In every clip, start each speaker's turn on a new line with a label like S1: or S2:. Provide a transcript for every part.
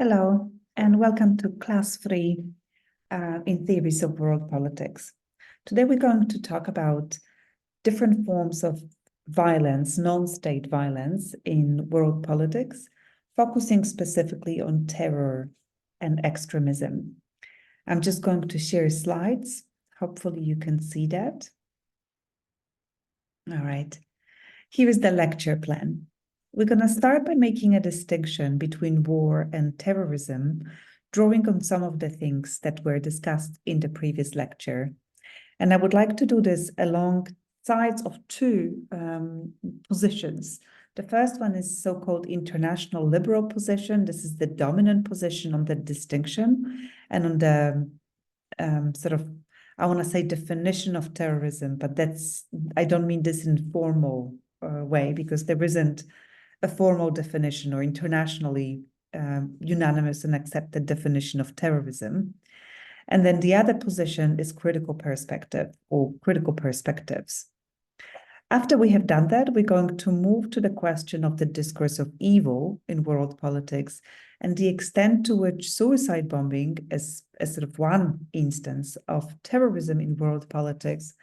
S1: Hello, and welcome to class 3 in Theories of World Politics. Today we're going to talk about different forms of violence, non-state violence in world politics, focusing specifically on terror and extremism. I'm just going to share slides. Hopefully you can see that. All right. Here is the lecture plan. We're going to start by making a distinction between war and terrorism, drawing on some of the things that were discussed in the previous lecture. And I would like to do this along sides of two positions. The first one is so-called international liberal position. This is the dominant position on the distinction and on the I want to say definition of terrorism, but I don't mean this in formal way, because there isn't a formal definition or internationally unanimous and accepted definition of terrorism. And then the other position is critical perspective or critical perspectives. After we have done that, we're going to move to the question of the discourse of evil in world politics and the extent to which suicide bombing, as sort of one instance of terrorism in world politics,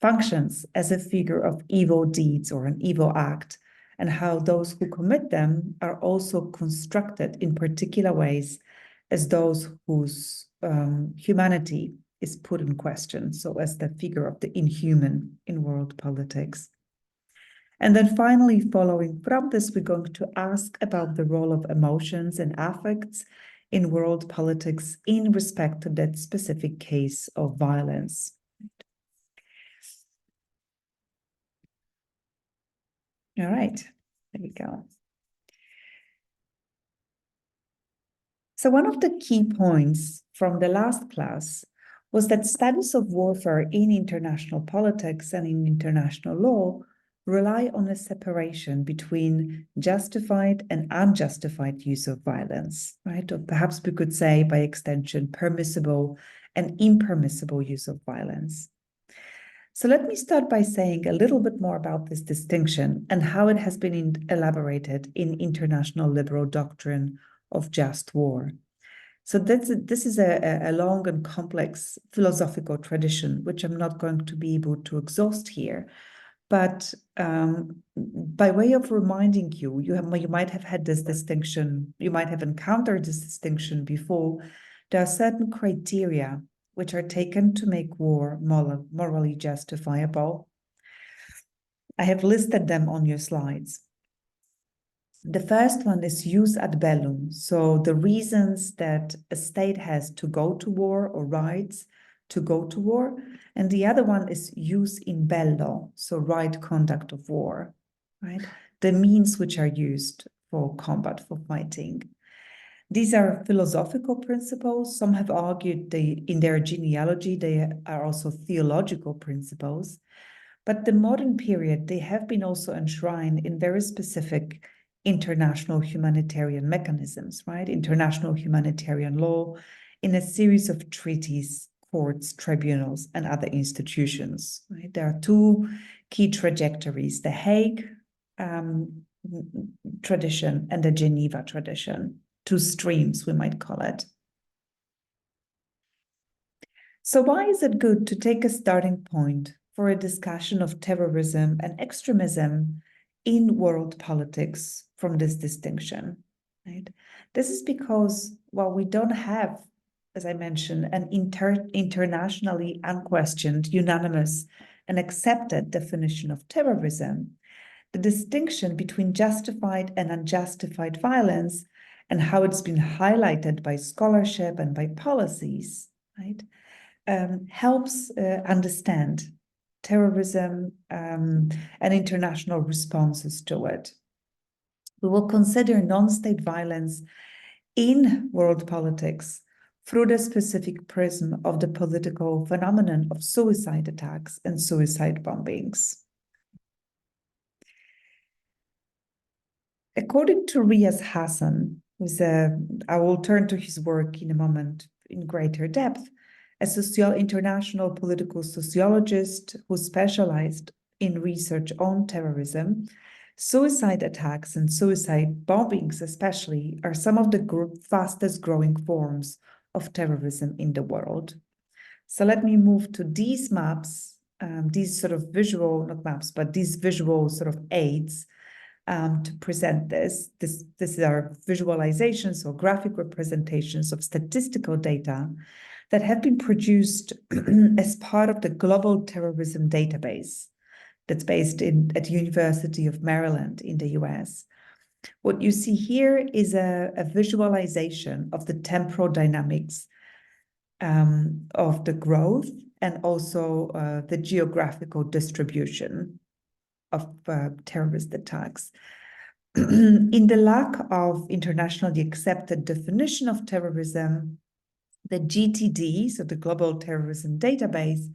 S1: functions as a figure of evil deeds or an evil act, and how those who commit them are also constructed in particular ways as those whose humanity is put in question, so as the figure of the inhuman in world politics. And then finally, following from this, we're going to ask about the role of emotions and affects in world politics in respect to that specific case of violence. All right, there we go. So one of the key points from the last class was that studies of warfare in international politics and in international law rely on a separation between justified and unjustified use of violence, right? Or perhaps we could say, by extension, permissible and impermissible use of violence. So let me start by saying a little bit more about this distinction and how it has been elaborated in international liberal doctrine of just war. So this is a long and complex philosophical tradition, which I'm not going to be able to exhaust here. But by way of reminding you, you might have had this distinction, you might have encountered this distinction before. There are certain criteria which are taken to make war morally justifiable. I have listed them on your slides. The first one is jus ad bellum, so the reasons that a state has to go to war or rights to go to war, and the other one is jus in bello, so right conduct of war, right? The means which are used for combat, for fighting. These are philosophical principles. Some have argued in their genealogy, they are also theological principles. But the modern period, they have been also enshrined in very specific international humanitarian mechanisms, right? International humanitarian law in a series of treaties, courts, tribunals, and other institutions, right? There are two key trajectories, the Hague tradition and the Geneva tradition, two streams, we might call it. So why is it good to take a starting point for a discussion of terrorism and extremism in world politics from this distinction, right? This is because, while we don't have, as I mentioned, an internationally unquestioned, unanimous, and accepted definition of terrorism, the distinction between justified and unjustified violence and how it's been highlighted by scholarship and by policies, right, helps understand terrorism and international responses to it. We will consider non-state violence in world politics through the specific prism of the political phenomenon of suicide attacks and suicide bombings. According to Riaz Hassan, I will turn to his work in a moment in greater depth, a international political sociologist who specialized in research on terrorism, Suicide attacks and suicide bombings especially are some of the fastest growing forms of terrorism in the world. So let me move to these maps, these sort of visual, not maps, but these visual sort of aids to present this. These are visualizations or graphic representations of statistical data that have been produced as part of the Global Terrorism Database that's based at University of Maryland in the US. What you see here is a visualization of the temporal dynamics of the growth and also the geographical distribution of terrorist attacks. In the lack of internationally accepted definition of terrorism, the GTD, so the Global Terrorism Database,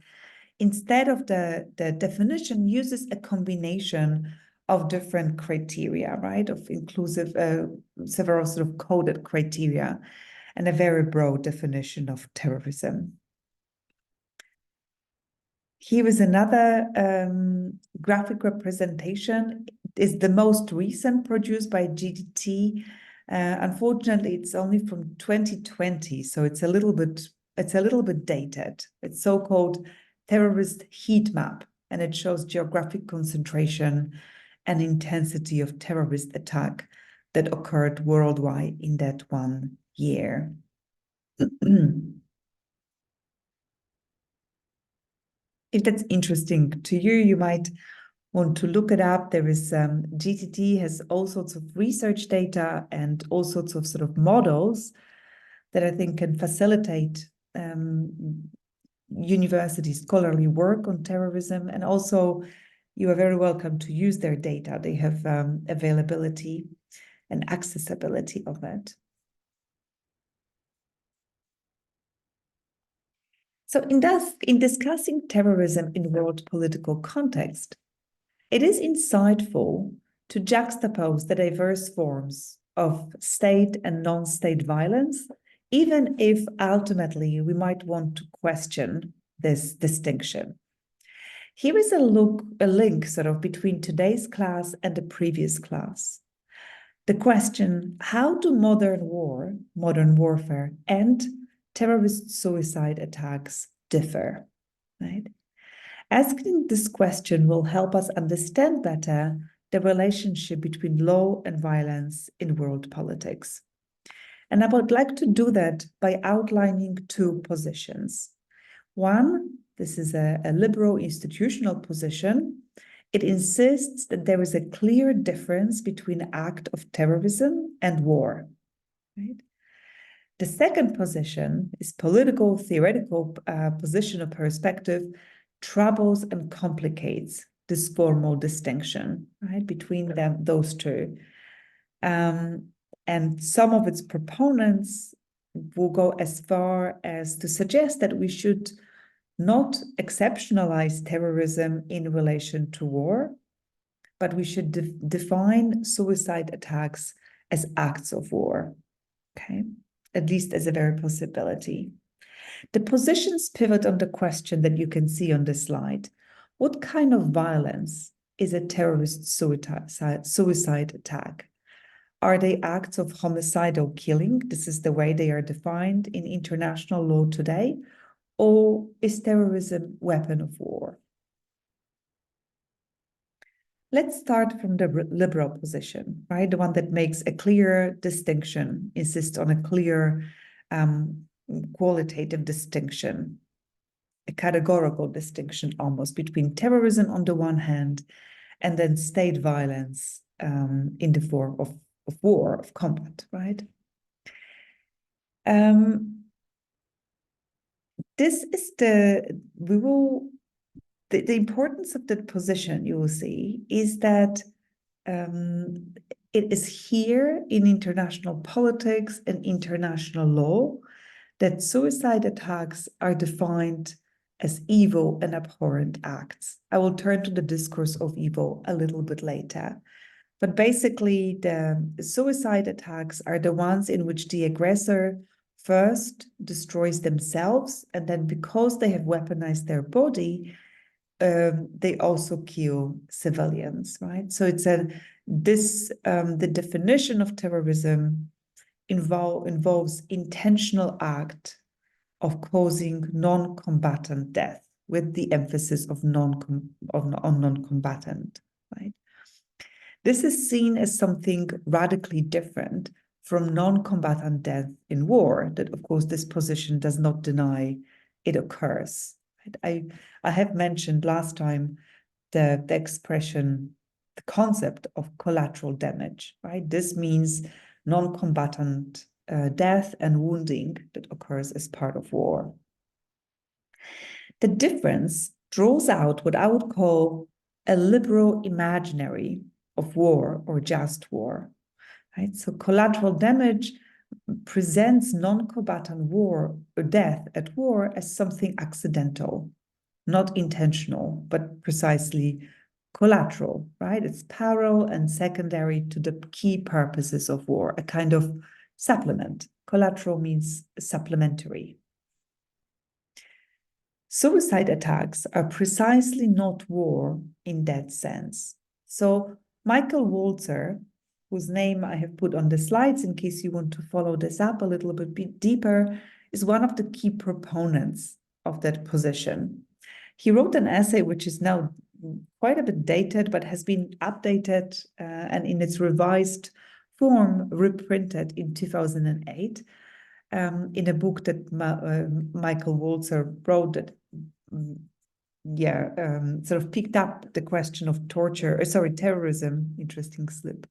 S1: instead of the definition, uses a combination of different criteria, right? Of inclusive, several sort of coded criteria and a very broad definition of terrorism. Here is another graphic representation. It's the most recent produced by GTD. Unfortunately, it's only from 2020, so it's a little bit dated. It's so-called terrorist heat map, and it shows geographic concentration and intensity of terrorist attack that occurred worldwide in that 1 year. If that's interesting to you, you might want to look it up. There is GTD has all sorts of research data and all sorts of sort of models that I think can facilitate university scholarly work on terrorism. And also you are very welcome to use their data. They have availability and accessibility of it. So in discussing terrorism in world political context, it is insightful to juxtapose the diverse forms of state and non-state violence, even if ultimately we might want to question this distinction. Here is a link sort of between today's class and the previous class. The question, how do modern warfare, and terrorist suicide attacks differ, right? Asking this question will help us understand better the relationship between law and violence in world politics. And I would like to do that by outlining two positions. One, this is a liberal institutional position. It insists that there is a clear difference between the act of terrorism and war, right? The second position is political, theoretical position or perspective, troubles and complicates this formal distinction, right, between those two. And some of its proponents will go as far as to suggest that we should not exceptionalize terrorism in relation to war, but we should define suicide attacks as acts of war, okay? At least as a very possibility. The positions pivot on the question that you can see on this slide. What kind of violence is a terrorist suicide attack? Are they acts of homicidal killing? This is the way they are defined in international law today. Or is terrorism a weapon of war? Let's start from the liberal position, right? The one that makes a clear distinction, insists on a clear qualitative distinction, a categorical distinction almost between terrorism on the one hand and then state violence in the form of war, of combat, right? This is the importance of that position, you will see, is that it is here in international politics and international law that suicide attacks are defined as evil and abhorrent acts. I will turn to the discourse of evil a little bit later. But basically, the suicide attacks are the ones in which the aggressor first destroys themselves, and then because they have weaponized their body, they also kill civilians, right? So it's the definition of terrorism involves intentional act of causing non-combatant death, with the emphasis of non-combatant, right? This is seen as something radically different from non-combatant death in war, that of course this position does not deny it occurs. Right? I have mentioned last time the expression, the concept of collateral damage, right? This means non-combatant death and wounding that occurs as part of war. The difference draws out what I would call a liberal imaginary of war or just war, right? So collateral damage presents non-combatant war or death at war as something accidental, not intentional, but precisely collateral, right? It's parallel and secondary to the key purposes of war, a kind of supplement. Collateral means supplementary. Suicide attacks are precisely not war in that sense. So Michael Walzer, whose name I have put on the slides in case you want to follow this up a little bit deeper, is one of the key proponents of that position. He wrote an essay which is now quite a bit dated, but has been updated and in its revised form reprinted in 2008 in a book that Michael Walzer wrote that sort of picked up the question of terrorism, interesting slip,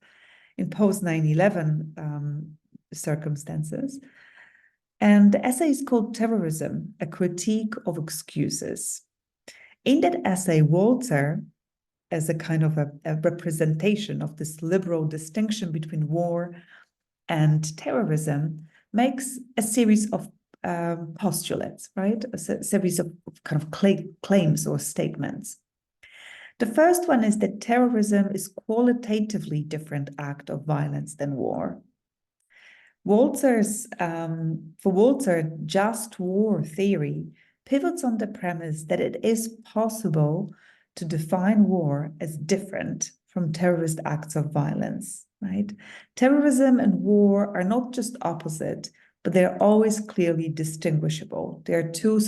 S1: in post 9/11 circumstances. And the essay is called Terrorism, a Critique of Excuses. In that essay, Walzer, as a kind of a representation of this liberal distinction between war and terrorism, makes a series of postulates, right? A series of kind of claims or statements. The first one is that terrorism is qualitatively different act of violence than war. For Walzer, just war theory pivots on the premise that it is possible to define war as different from terrorist acts of violence, right? Terrorism and war are not just opposite, but they're always clearly distinguishable. They have two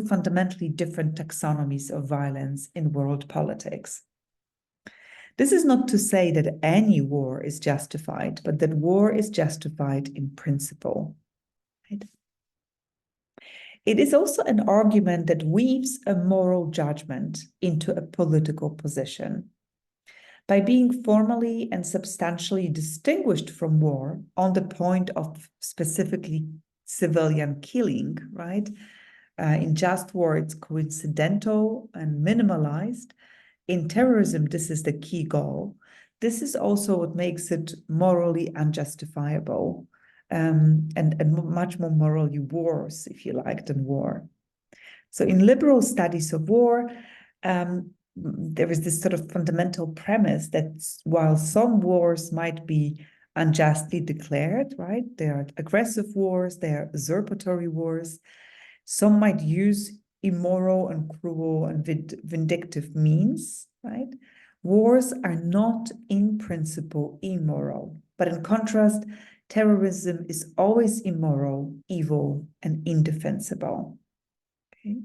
S1: fundamentally different taxonomies of violence in world politics. This is not to say that any war is justified, but that war is justified in principle. Right? It is also an argument that weaves a moral judgment into a political position. By being formally and substantially distinguished from war on the point of specifically civilian killing, right? In just war, it's coincidental and minimalized. In terrorism, this is the key goal. This is also what makes it morally unjustifiable and much more morally worse, if you like, than war. So in liberal studies of war, there is this sort of fundamental premise that while some wars might be unjustly declared, right? They are aggressive wars, they are usurpatory wars. Some might use immoral and cruel and vindictive means, right? Wars are not in principle immoral, but in contrast, terrorism is always immoral, evil, and indefensible. Okay.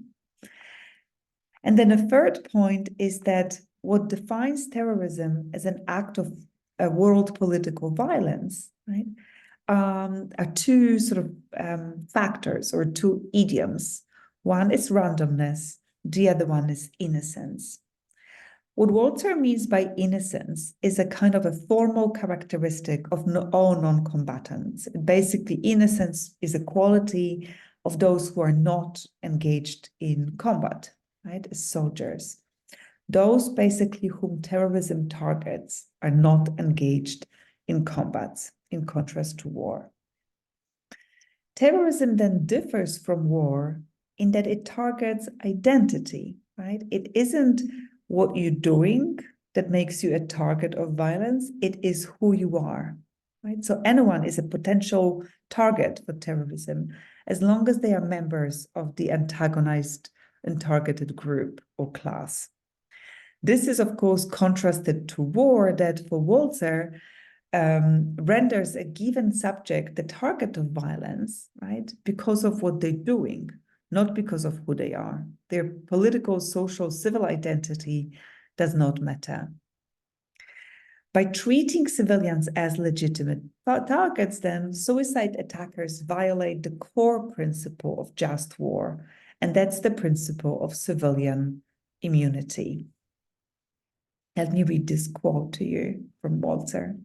S1: And then a third point is that what defines terrorism as an act of world political violence, right, are two sort of factors or two idioms. One is randomness, the other one is innocence. What Walzer means by innocence is a kind of a formal characteristic of all non-combatants. Basically, innocence is a quality of those who are not engaged in combat, right, as soldiers. Those basically whom terrorism targets are not engaged in combats, in contrast to war. Terrorism then differs from war in that it targets identity, right? It isn't what you're doing that makes you a target of violence, it is who you are, right? So anyone is a potential target for terrorism as long as they are members of the antagonized and targeted group or class. This is, of course, contrasted to war that for Walzer renders a given subject the target of violence, right, because of what they're doing, not because of who they are. Their political, social, civil identity does not matter. By treating civilians as legitimate targets, then suicide attackers violate the core principle of just war, and that's the principle of civilian immunity. Let me read this quote to you from Walzer.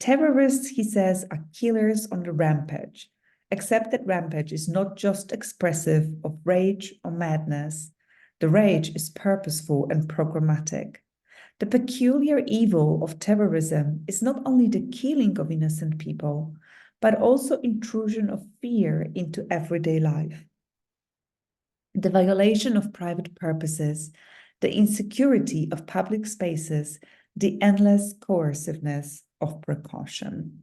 S1: Terrorists, he says, are killers on the rampage, except that rampage is not just expressive of rage or madness. The rage is purposeful and programmatic. The peculiar evil of terrorism is not only the killing of innocent people, but also intrusion of fear into everyday life. The violation of private purposes, the insecurity of public spaces, the endless coerciveness of precaution.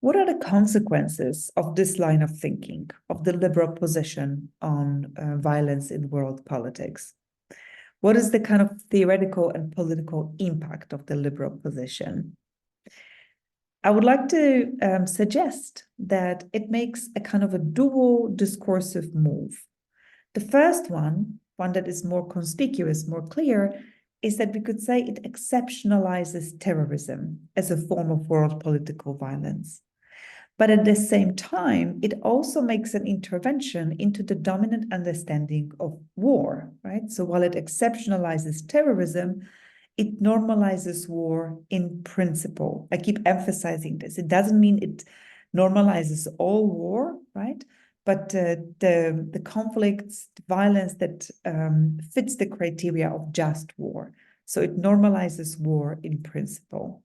S1: What are the consequences of this line of thinking, of the liberal position on violence in world politics? What is the kind of theoretical and political impact of the liberal position? I would like to suggest that it makes a kind of a dual discursive move. The first one that is more conspicuous, more clear, is that we could say it exceptionalizes terrorism as a form of world political violence. But at the same time, it also makes an intervention into the dominant understanding of war, right? So while it exceptionalizes terrorism, it normalizes war in principle. I keep emphasizing this. It doesn't mean it normalizes all war, right? But the conflicts, the violence that fits the criteria of just war. So it normalizes war in principle.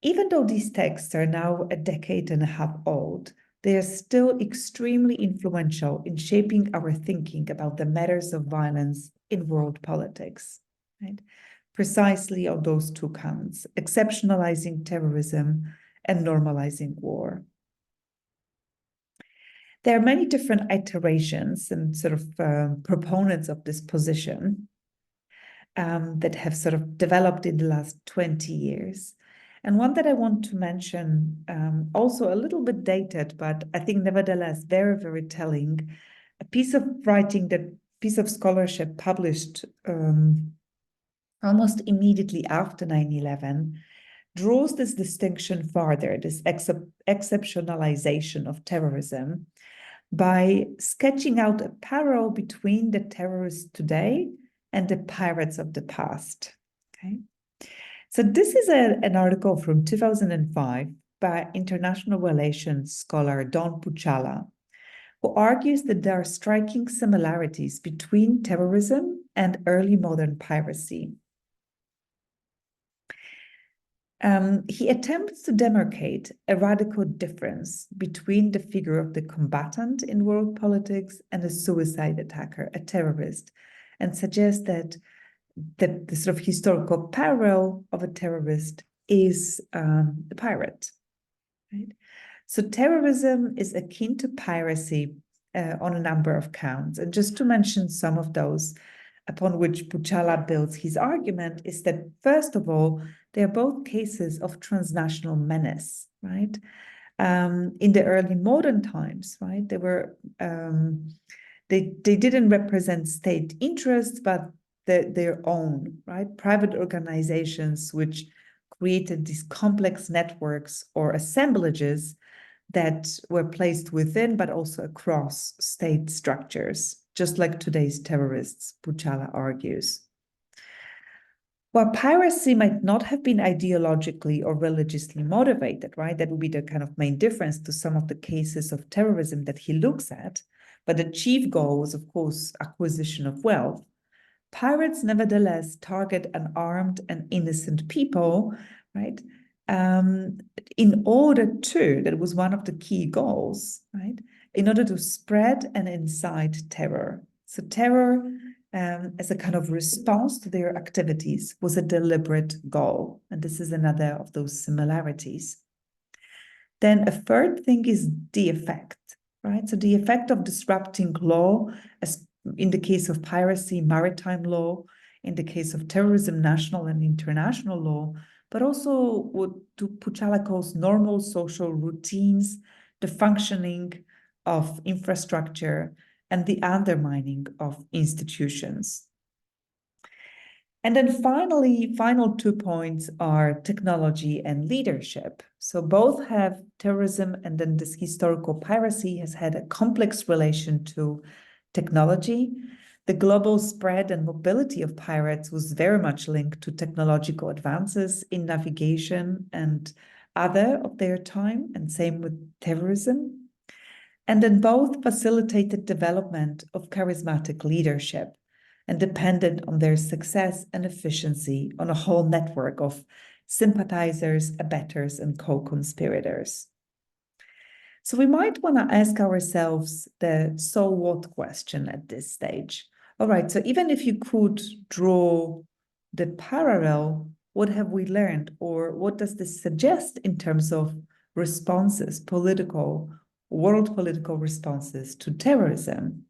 S1: Even though these texts are now a decade and a half old, they are still extremely influential in shaping our thinking about the matters of violence in world politics, right? Precisely on those two counts, exceptionalizing terrorism and normalizing war. There are many different iterations and sort of proponents of this position that have sort of developed in the last 20 years. And one that I want to mention, also a little bit dated, but I think nevertheless very, very telling, a piece of writing, that piece of scholarship published almost immediately after 9/11, draws this distinction farther, this exceptionalization of terrorism, by sketching out a parallel between the terrorists today and the pirates of the past. Okay. So this is an article from 2005 by international relations scholar Don Puchala, who argues that there are striking similarities between terrorism and early modern piracy. He attempts to demarcate a radical difference between the figure of the combatant in world politics and a suicide attacker, a terrorist, and suggests that the sort of historical parallel of a terrorist is a pirate, right? So terrorism is akin to piracy on a number of counts. And just to mention some of those upon which Puchala builds his argument is that, first of all, they are both cases of transnational menace, right? In the early modern times, right, they were they didn't represent state interests, but their own, right? Private organizations which created these complex networks or assemblages that were placed within, but also across state structures, just like today's terrorists, Puchala argues. While piracy might not have been ideologically or religiously motivated, right? That would be the kind of main difference to some of the cases of terrorism that he looks at. But the chief goal was, of course, acquisition of wealth. Pirates nevertheless target unarmed and innocent people, right? In order to, that was one of the key goals, right? In order to spread and incite terror. So terror as a kind of response to their activities was a deliberate goal. And this is another of those similarities. Then a third thing is the effect, right? So the effect of disrupting law, as in the case of piracy, maritime law, in the case of terrorism, national and international law, but also what Puchala calls normal social routines, the functioning of infrastructure, and the undermining of institutions. And then finally, final 2 points are technology and leadership. So both have terrorism, and then this historical piracy has had a complex relation to technology. The global spread and mobility of pirates was very much linked to technological advances in navigation and other of their time, and same with terrorism. And then both facilitated development of charismatic leadership and depended on their success and efficiency on a whole network of sympathizers, abettors, and co-conspirators. So we might want to ask ourselves the so what question at this stage. All right, so even if you could draw the parallel, what have we learned, or what does this suggest in terms of responses, world political responses to terrorism?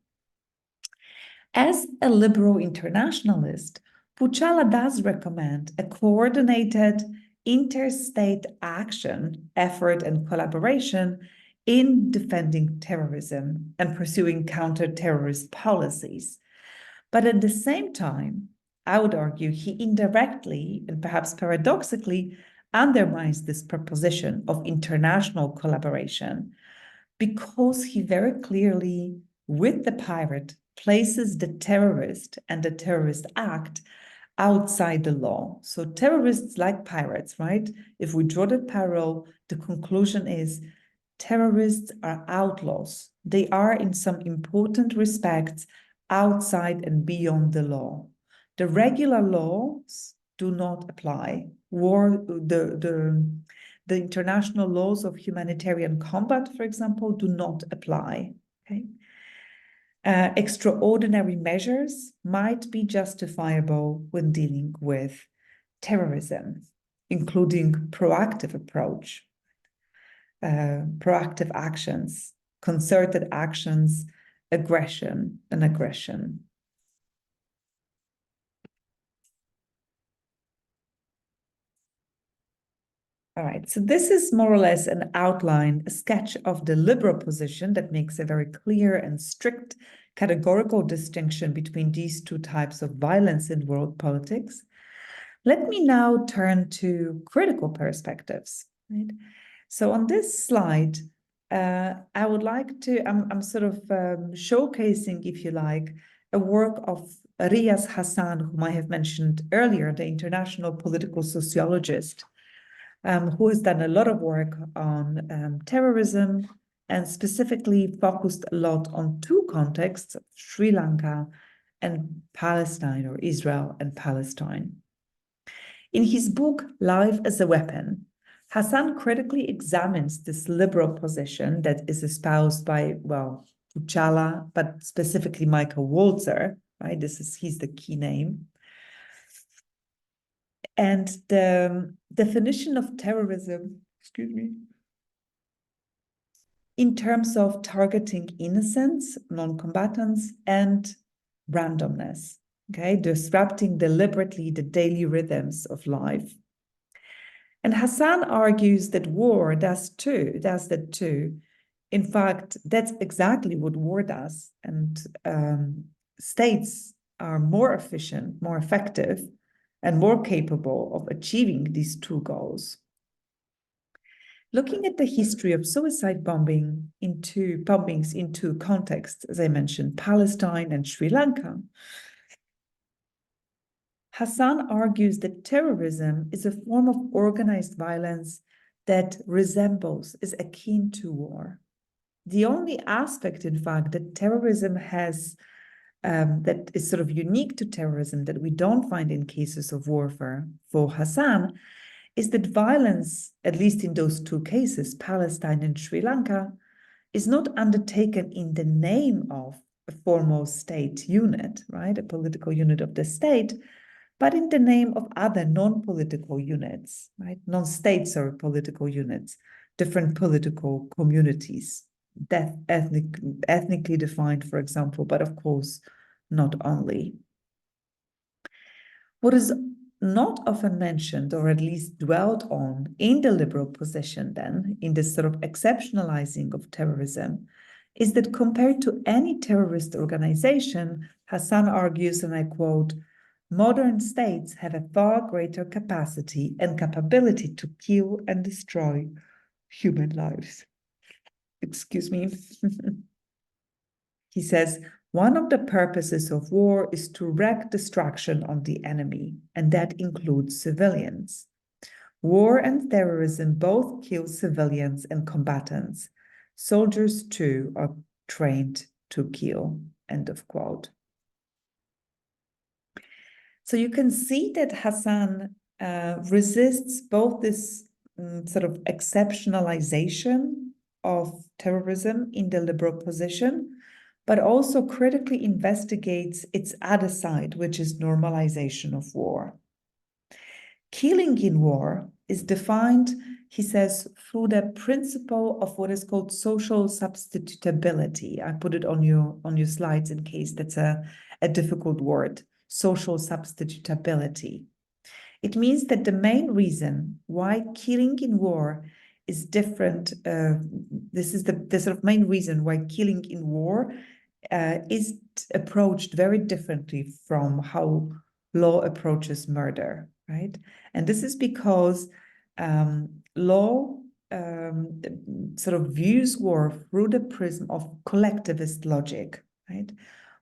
S1: As a liberal internationalist, Puchala does recommend a coordinated interstate action, effort, and collaboration in defending terrorism and pursuing counter-terrorist policies. But at the same time, I would argue he indirectly and perhaps paradoxically undermines this proposition of international collaboration because he very clearly, with the pirate, places the terrorist and the terrorist act outside the law. So terrorists like pirates, right? If we draw the parallel, the conclusion is terrorists are outlaws. They are in some important respects outside and beyond the law. The regular laws do not apply. The international laws of humanitarian combat, for example, do not apply. Okay? Extraordinary measures might be justifiable when dealing with terrorism, including proactive approach, proactive actions, concerted actions, aggression. All right, so this is more or less an outline, a sketch of the liberal position that makes a very clear and strict categorical distinction between these two types of violence in world politics. Let me now turn to critical perspectives. Right? So on this slide, I would like to, I'm sort of showcasing, if you like, a work of Riaz Hassan, whom I have mentioned earlier, the international political sociologist, who has done a lot of work on terrorism and specifically focused a lot on two contexts, Sri Lanka and Palestine, or Israel and Palestine. In his book, Life as a Weapon, Hassan critically examines this liberal position that is espoused by, well, Puchala, but specifically Michael Walzer, right? He's the key name. And the definition of terrorism, in terms of targeting innocents, non-combatants, and randomness, okay, disrupting deliberately the daily rhythms of life. And Hassan argues that war does that too. In fact, that's exactly what war does. And states are more efficient, more effective, and more capable of achieving these two goals. Looking at the history of suicide bombings in two contexts, as I mentioned, Palestine and Sri Lanka, Hassan argues that terrorism is a form of organized violence that resembles, is akin to war. The only aspect, in fact, that terrorism has that is sort of unique to terrorism that we don't find in cases of warfare for Hassan is that violence, at least in those two cases, Palestine and Sri Lanka, is not undertaken in the name of a a foremost state unit, right? A political unit of the state, but in the name of other non-political units, right? Non-states or political units, different political communities, ethnically defined, for example, but of course, not only. What is not often mentioned, or at least dwelt on in the liberal position then, in this sort of exceptionalizing of terrorism, is that compared to any terrorist organization, Hassan argues, and I quote, modern states have a far greater capacity and capability to kill and destroy human lives. Excuse me. He says, one of the purposes of war is to wreak destruction on the enemy, and that includes civilians. War and terrorism both kill civilians and combatants. Soldiers, too, are trained to kill. End of quote. So you can see that Hassan resists both this sort of exceptionalization of terrorism in the liberal position, but also critically investigates its other side, which is normalization of war. Killing in war is defined, he says, through the principle of what is called social substitutability. I put it on your slides in case that's a difficult word, social substitutability. It means that the main reason why killing in war is different, this is the sort of main reason why killing in war is approached very differently from how law approaches murder, right? And this is because law sort of views war through the prism of collectivist logic, right?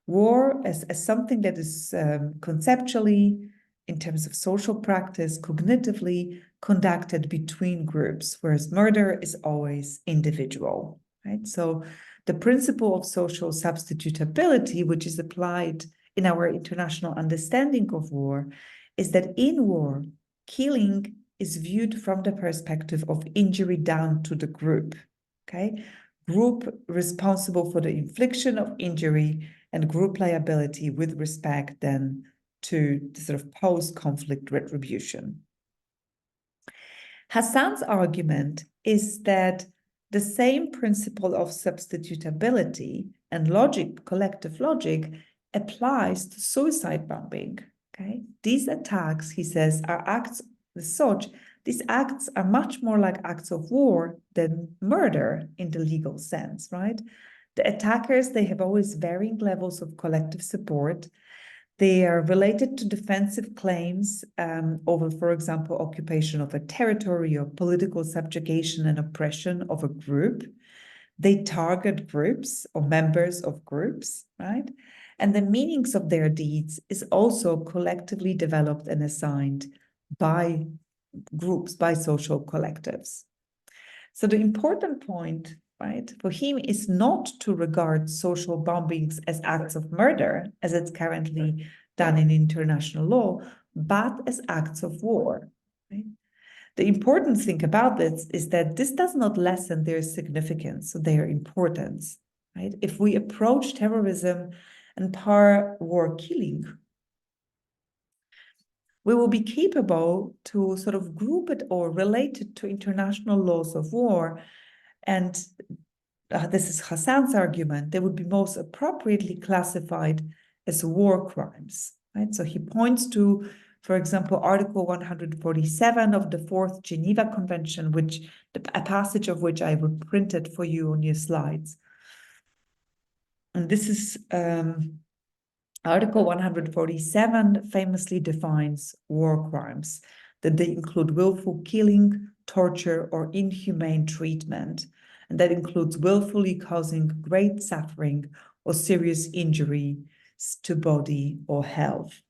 S1: War as something that is conceptually, in terms of social practice, cognitively conducted between groups, whereas murder is always individual, right? So the principle of social substitutability, which is applied in our international understanding of war, is that in war, killing is viewed from the perspective of injury down to the group, okay? Group responsible for the infliction of injury and group liability with respect then to the sort of post-conflict retribution. Hassan's argument is that the same principle of substitutability and logic, collective logic, applies to suicide bombing. Okay, these attacks, he says, are acts as such. These acts are much more like acts of war than murder in the legal sense, right? The attackers, they have always varying levels of collective support. They are related to defensive claims over, for example, occupation of a territory or political subjugation and oppression of a group. They target groups or members of groups, right? And the meanings of their deeds is also collectively developed and assigned by groups, by social collectives. So the important point, right, for him is not to regard social bombings as acts of murder, as it's currently done in international law, but as acts of war, right? The important thing about this is that this does not lessen their significance, so their importance, right? If we approach terrorism and war killing, we will be capable to sort of group it or relate it to international laws of war. And this is Hassan's argument, they would be most appropriately classified as war crimes, right? So he points to, for example, Article 147 of the Fourth Geneva Convention, which a passage of which I reprinted for you on your slides. And this is Article 147 famously defines war crimes, that they include willful killing, torture, or inhumane treatment. And that includes willfully causing great suffering or serious injury to body or health.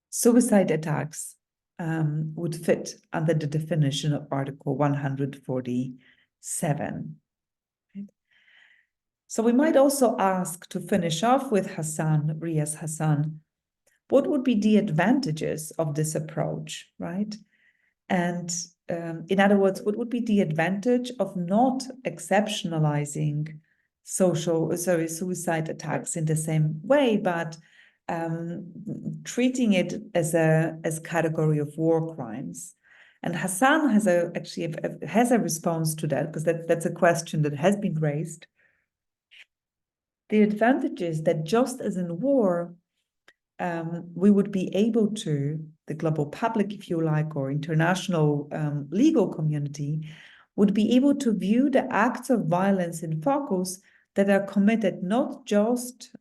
S1: Suicide attacks would fit under the definition of Article 147. Right? So we might also ask, to finish off with Hassan, Riaz Hassan, what would be the advantages of this approach, right? And in other words, what would be the advantage of not exceptionalizing suicide attacks in the same way, but treating it as category of war crimes? And Hassan has a response to that, because that's a question that has been raised. The advantage is that just as in war, we would be able to, the global public, if you like, or international legal community, would be able to view the acts of violence in focus that are committed not just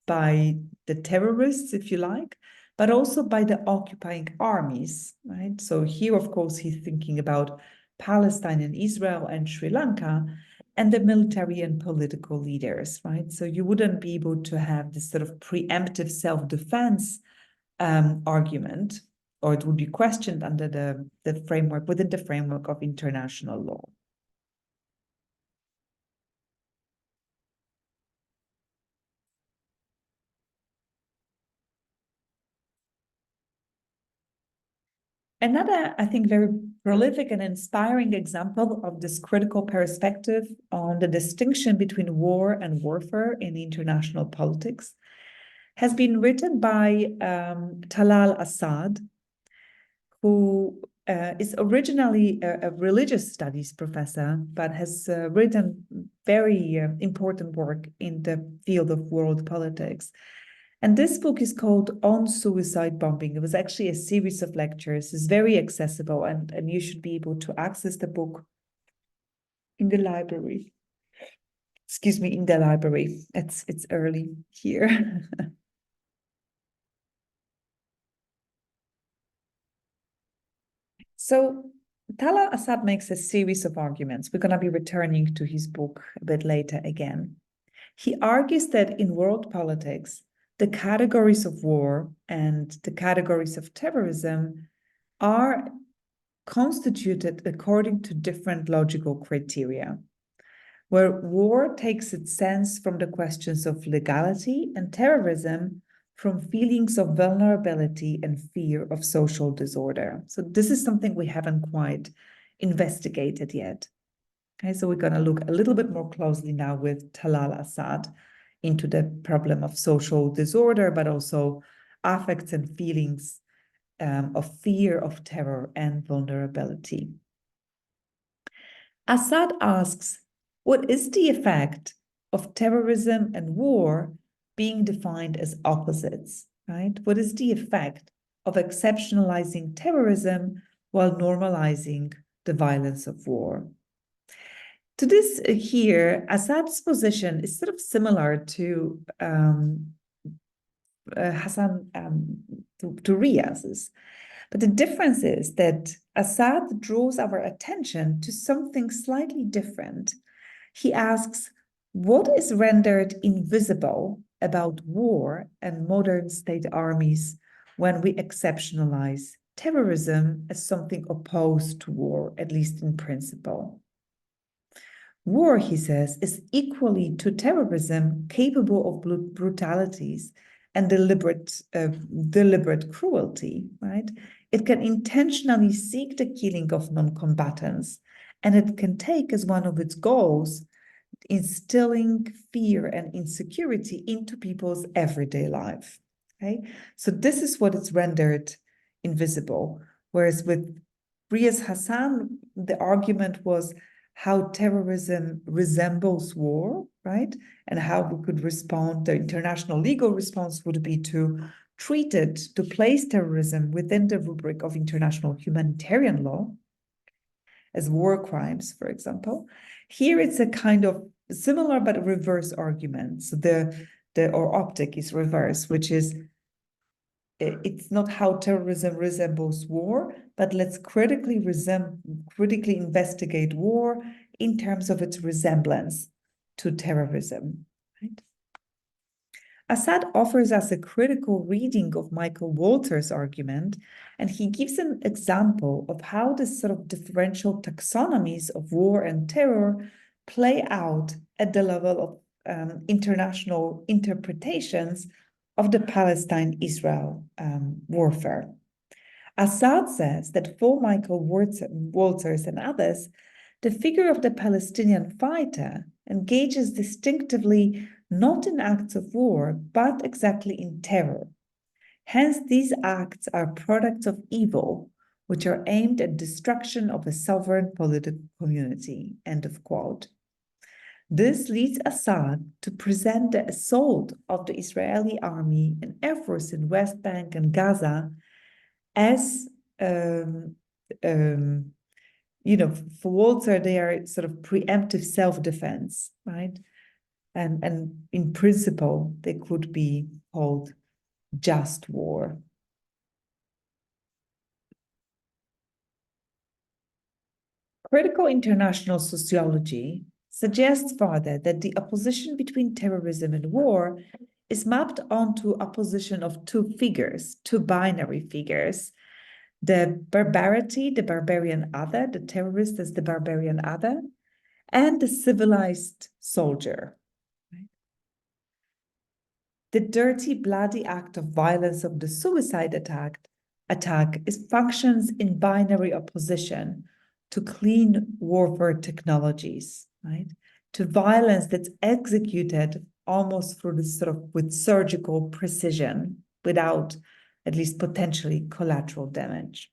S1: by the terrorists, if you like, but also by the occupying armies, right? So here, of course, he's thinking about Palestine and Israel and Sri Lanka, and the military and political leaders, right? So you wouldn't be able to have this sort of preemptive self-defense argument, or it would be questioned under the framework, within the framework of international law. Another, I think, very prolific and inspiring example of this critical perspective on the distinction between war and warfare in international politics has been written by Talal Asad, who is originally a religious studies professor, but has written very important work in the field of world politics. And this book is called On Suicide Bombing. It was actually a series of lectures. It's very accessible, and you should be able to access the book in the library. Excuse me, in the library. It's early here. So Talal Asad makes a series of arguments. We're going to be returning to his book a bit later again. He argues that in world politics, the categories of war and the categories of terrorism are constituted according to different logical criteria, where war takes its sense from the questions of legality and terrorism from feelings of vulnerability and fear of social disorder. So this is something we haven't quite investigated yet. Okay, so we're going to look a little bit more closely now with Talal Asad into the problem of social disorder, but also affects and feelings of fear, of terror, and vulnerability. Asad asks, what is the effect of terrorism and war being defined as opposites, right? What is the effect of exceptionalizing terrorism while normalizing the violence of war? To this here, Assad's position is sort of similar to Hassan, to Riaz's. But the difference is that Assad draws our attention to something slightly different. He asks, what is rendered invisible about war and modern state armies when we exceptionalize terrorism as something opposed to war, at least in principle? War, he says, is equally to terrorism capable of brutalities and deliberate cruelty, right? It can intentionally seek the killing of non-combatants, and it can take as one of its goals instilling fear and insecurity into people's everyday life. Okay, so this is what is rendered invisible. Whereas with Riaz Hassan, the argument was how terrorism resembles war, right? And how we could respond. The international legal response would be to treat it, to place terrorism within the rubric of international humanitarian law as war crimes, for example. Here it's a kind of similar but reverse argument. So the optic is reverse, which is it's not how terrorism resembles war, but let's critically investigate war in terms of its resemblance to terrorism. Right? Asad offers us a critical reading of Michael Walter's argument, and he gives an example of how this sort of differential taxonomies of war and terror play out at the level of international interpretations of the Palestine-Israel warfare. Assad says that for Michael Walters and others, the figure of the Palestinian fighter engages distinctively not in acts of war, but exactly in terror. Hence, these acts are products of evil, which are aimed at destruction of a sovereign political community, end of quote. This leads Assad to present the assault of the Israeli army and air force in West Bank and Gaza as, for Walter, they are sort of preemptive self-defense, right? And in principle, they could be called just war. Critical international sociology suggests further that the opposition between terrorism and war is mapped onto opposition of two figures, two binary figures: the barbarity, the barbarian other, the terrorist as the barbarian other, and the civilized soldier. The dirty, bloody act of violence of the suicide attack functions in binary opposition to clean warfare technologies, right? To violence that's executed almost through this sort of with surgical precision, without at least potentially collateral damage.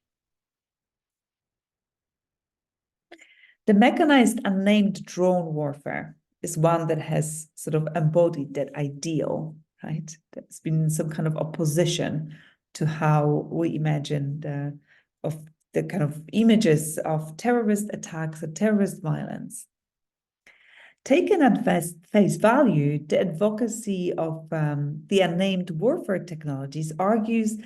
S1: The mechanized unnamed drone warfare is one that has sort of embodied that ideal, right? That's been some kind of opposition to how we imagine the kind of images of terrorist attacks or terrorist violence. Taken at face value, the advocacy of the unnamed warfare technologies argues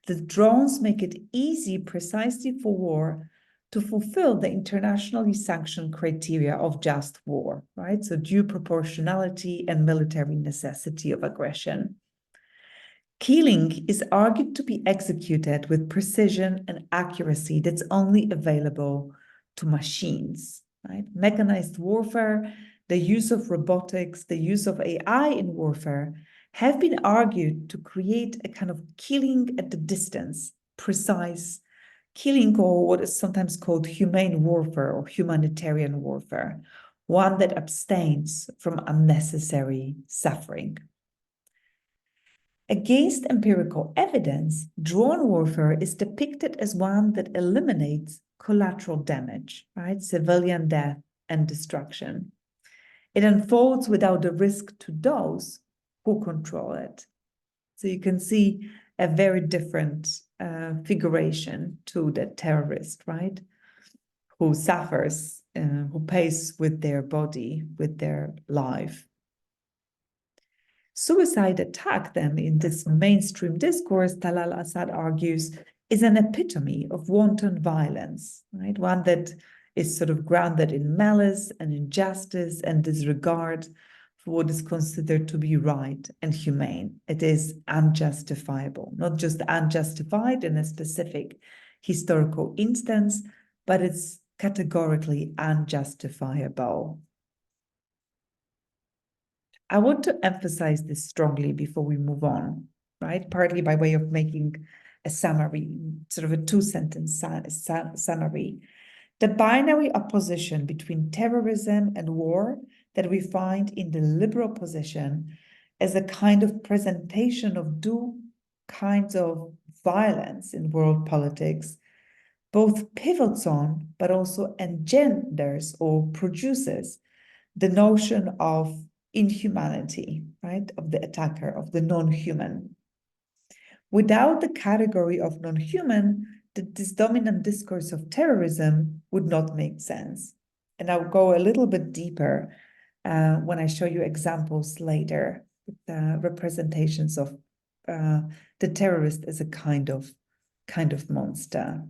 S1: that drones make it easy precisely for war to fulfill the internationally sanctioned criteria of just war, right? So due proportionality and military necessity of aggression. Killing is argued to be executed with precision and accuracy that's only available to machines, right? Mechanized warfare, the use of robotics, the use of AI in warfare have been argued to create a kind of killing at the distance, precise killing, or what is sometimes called humane warfare or humanitarian warfare, one that abstains from unnecessary suffering. Against empirical evidence, drone warfare is depicted as one that eliminates collateral damage, right? Civilian death and destruction. It unfolds without the risk to those who control it. So you can see a very different figuration to the terrorist, right? Who suffers, who pays with their body, with their life. Suicide attack, then, in this mainstream discourse, Talal Asad argues, is an epitome of wanton violence, right? One that is sort of grounded in malice and injustice and disregard for what is considered to be right and humane. It is unjustifiable, not just unjustified in a specific historical instance, but it's categorically unjustifiable. I want to emphasize this strongly before we move on, right? Partly by way of making a summary, sort of a two-sentence summary. The binary opposition between terrorism and war that we find in the liberal position as a kind of presentation of two kinds of violence in world politics both pivots on, but also engenders or produces the notion of inhumanity, right, of the attacker, of the non-human. Without the category of non-human, this dominant discourse of terrorism would not make sense. And I'll go a little bit deeper when I show you examples later with representations of the terrorist as a kind of monster.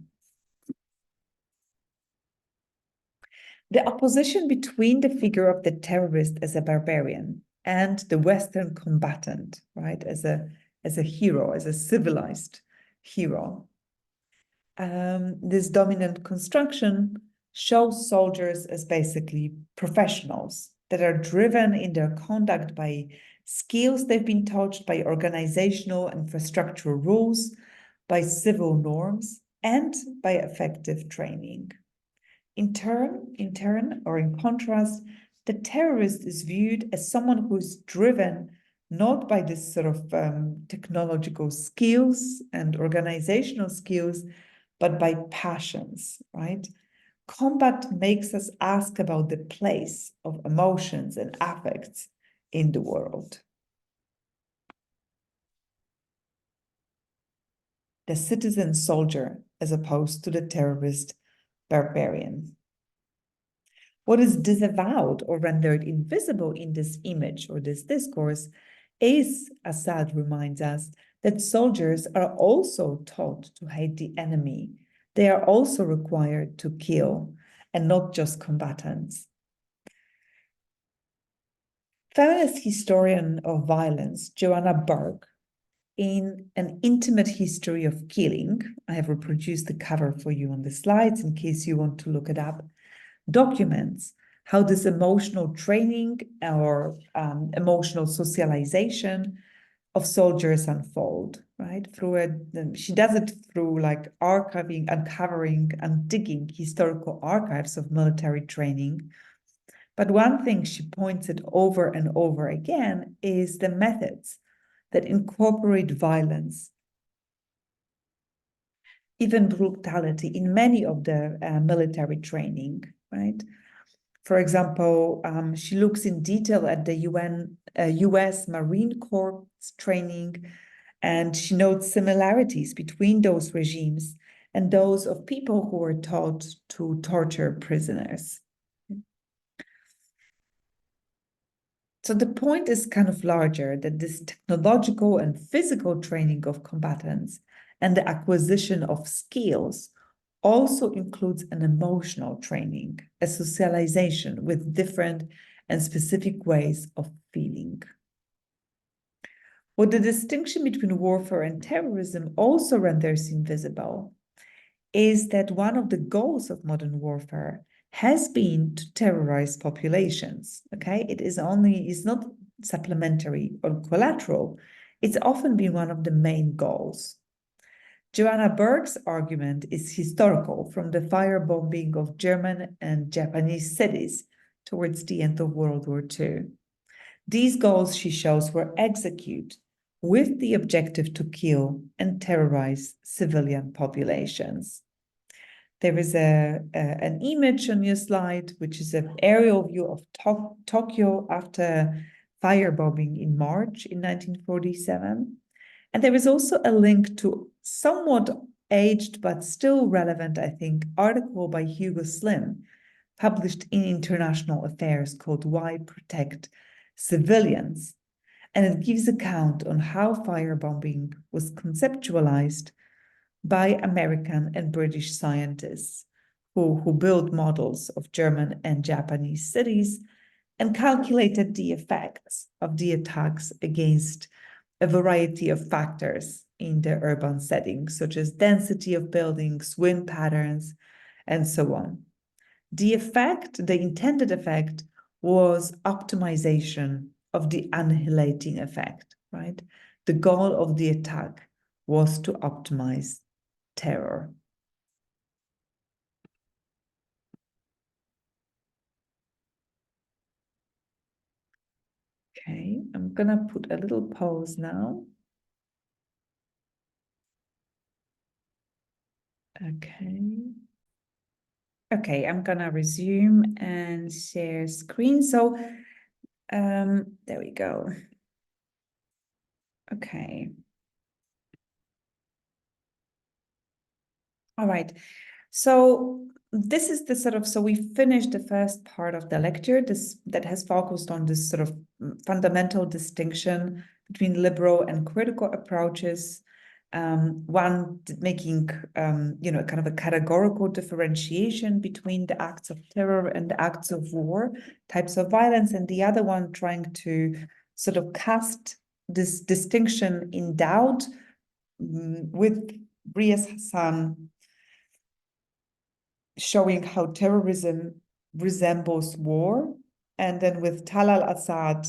S1: The opposition between the figure of the terrorist as a barbarian and the Western combatant, right, as a hero, as a civilized hero. This dominant construction shows soldiers as basically professionals that are driven in their conduct by skills they've been taught, by organizational infrastructural rules, by civil norms, and by effective training. In contrast, the terrorist is viewed as someone who is driven not by this sort of technological skills and organizational skills, but by passions, right? Combat makes us ask about the place of emotions and affects in the world. The citizen soldier as opposed to the terrorist barbarian. What is disavowed or rendered invisible in this image or this discourse is, Assad reminds us, that soldiers are also taught to hate the enemy. They are also required to kill, and not just combatants. Feminist historian of violence, Joanna Berg, in An Intimate History of Killing, I have reproduced the cover for you on the slides in case you want to look it up, documents how this emotional training or emotional socialization of soldiers unfold, right? She does it through like archiving, uncovering, and digging historical archives of military training. But one thing she points it over and over again is the methods that incorporate violence, even brutality, in many of the military training, right? For example, she looks in detail at the US Marine Corps training, and she notes similarities between those regimes and those of people who were taught to torture prisoners. So the point is kind of larger, that this technological and physical training of combatants and the acquisition of skills also includes an emotional training, a socialization with different and specific ways of feeling. What the distinction between warfare and terrorism also renders invisible is that one of the goals of modern warfare has been to terrorize populations, okay? It's not supplementary or collateral. It's often been one of the main goals. Joanna Berg's argument is historical, from the firebombing of German and Japanese cities towards the end of World War II. These goals, she shows, were executed with the objective to kill and terrorize civilian populations. There is an image on your slide, which is an aerial view of Tokyo after firebombing in March in 1947. And there is also a link to somewhat aged but still relevant, I think, article by Hugo Slim, published in International Affairs, called Why Protect Civilians? And it gives account on how firebombing was conceptualized by American and British scientists who built models of German and Japanese cities and calculated the effects of the attacks against a variety of factors in the urban settings, such as density of buildings, wind patterns, and so on. The intended effect, was optimization of the annihilating effect, right? The goal of the attack was to optimize terror. Okay, I'm gonna put a little pause now. Okay, I'm gonna resume and share screen. So there we go. Okay. All right. So this is the sort of, so we finished the first part of the lecture, that has focused on this sort of fundamental distinction between liberal and critical approaches. One making, kind of a categorical differentiation between the acts of terror and the acts of war, types of violence, and the other one trying to sort of cast this distinction in doubt, with Riaz Hassan showing how terrorism resembles war, and then with Talal Assad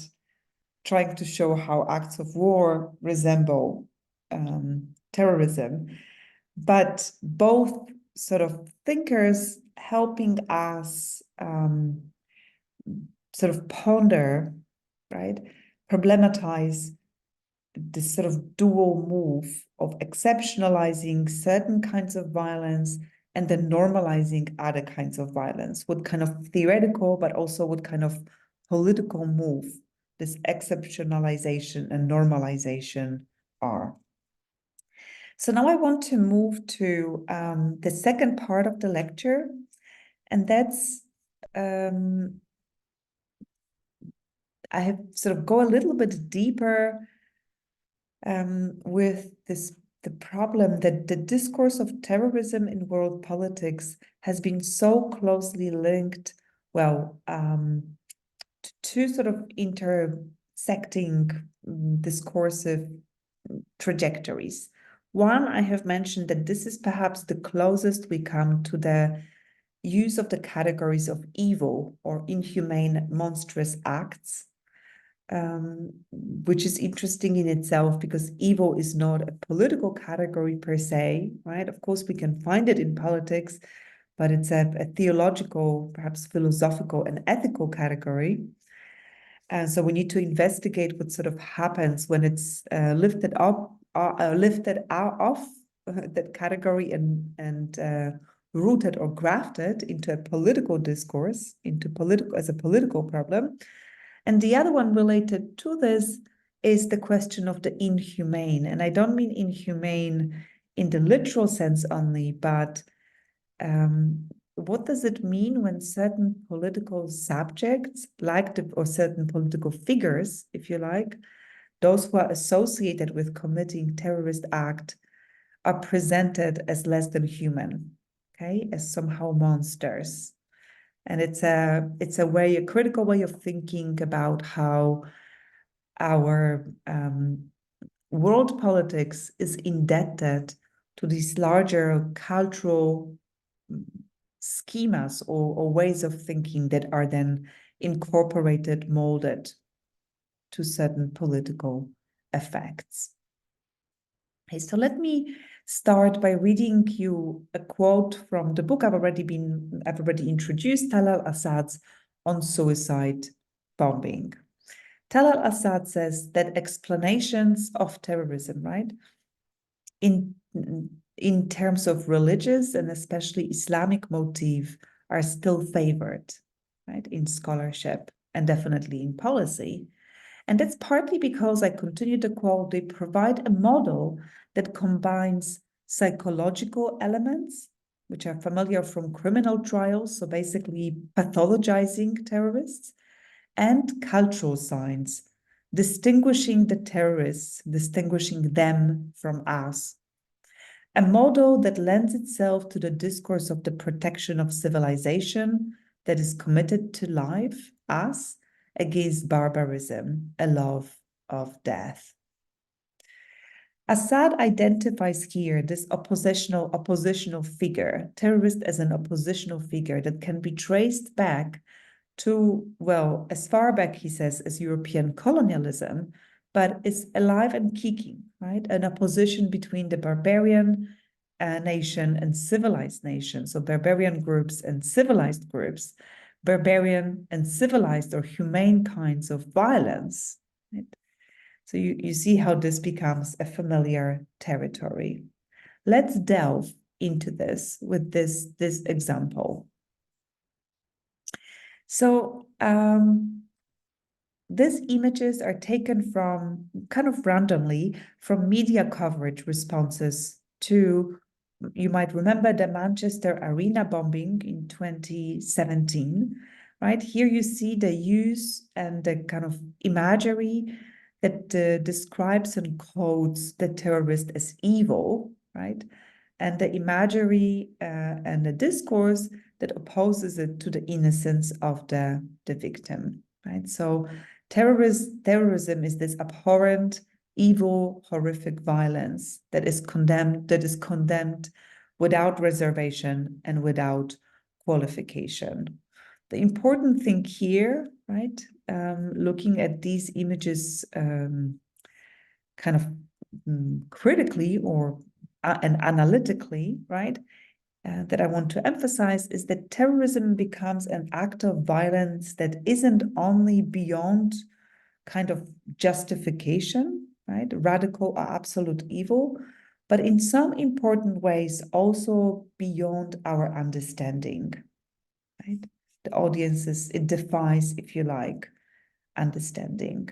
S1: trying to show how acts of war resemble terrorism. but both sort of thinkers helping us sort of ponder, right, problematize this sort of dual move of exceptionalizing certain kinds of violence and then normalizing other kinds of violence. What kind of theoretical, but also what kind of political move this exceptionalization and normalization are. So now I want to move to the second part of the lecture, and that's I have sort of go a little bit deeper with the problem that the discourse of terrorism in world politics has been so closely linked, well, to two sort of intersecting discursive trajectories. One, I have mentioned that this is perhaps the closest we come to the use of the categories of evil or inhumane, monstrous acts, which is interesting in itself because evil is not a political category per se, right? Of course, we can find it in politics, but it's a theological, perhaps philosophical and ethical category. And so we need to investigate what sort of happens when it's lifted out of that category and rooted or grafted into a political discourse, as a political problem. And the other one related to this is the question of the inhumane. And I don't mean inhumane in the literal sense only, but what does it mean when certain political subjects, or certain political figures, if you like, those who are associated with committing terrorist act, are presented as less than human, okay, as somehow monsters? And it's a critical way of thinking about how our world politics is indebted to these larger cultural schemas or ways of thinking that are then incorporated, molded to certain political effects. Okay, so let me start by reading you a quote from the book I've already introduced, Talal Assad's On Suicide Bombing. Talal Assad says that explanations of terrorism, right, in terms of religious and especially Islamic motif are still favored, right, in scholarship and definitely in policy. And that's partly because, I continue to quote, they provide a model that combines psychological elements, which are familiar from criminal trials, so basically pathologizing terrorists, and cultural science, distinguishing the terrorists, distinguishing them from us. A model that lends itself to the discourse of the protection of civilization that is committed to life, us, against barbarism, a love of death. Assad identifies here this oppositional figure, terrorist as an oppositional figure that can be traced back to, well, as far back, he says, as European colonialism, but is alive and kicking, right? An opposition between the barbarian nation and civilized nation. So barbarian groups and civilized groups, barbarian and civilized or humane kinds of violence, right? So you see how this becomes a familiar territory. Let's delve into this with this example. So these images are taken from kind of randomly from media coverage responses to, you might remember, the Manchester Arena bombing in 2017, right? Here you see the use and the kind of imagery that describes and codes the terrorist as evil, right? And the imagery and the discourse that opposes it to the innocence of the victim, right? So terrorism is this abhorrent, evil, horrific violence that is condemned without reservation and without qualification. The important thing here, right, looking at these images kind of critically or and analytically, right, that I want to emphasize is that terrorism becomes an act of violence that isn't only beyond kind of justification, right, radical or absolute evil, but in some important ways also beyond our understanding, right? The audiences, it defies, if you like, understanding.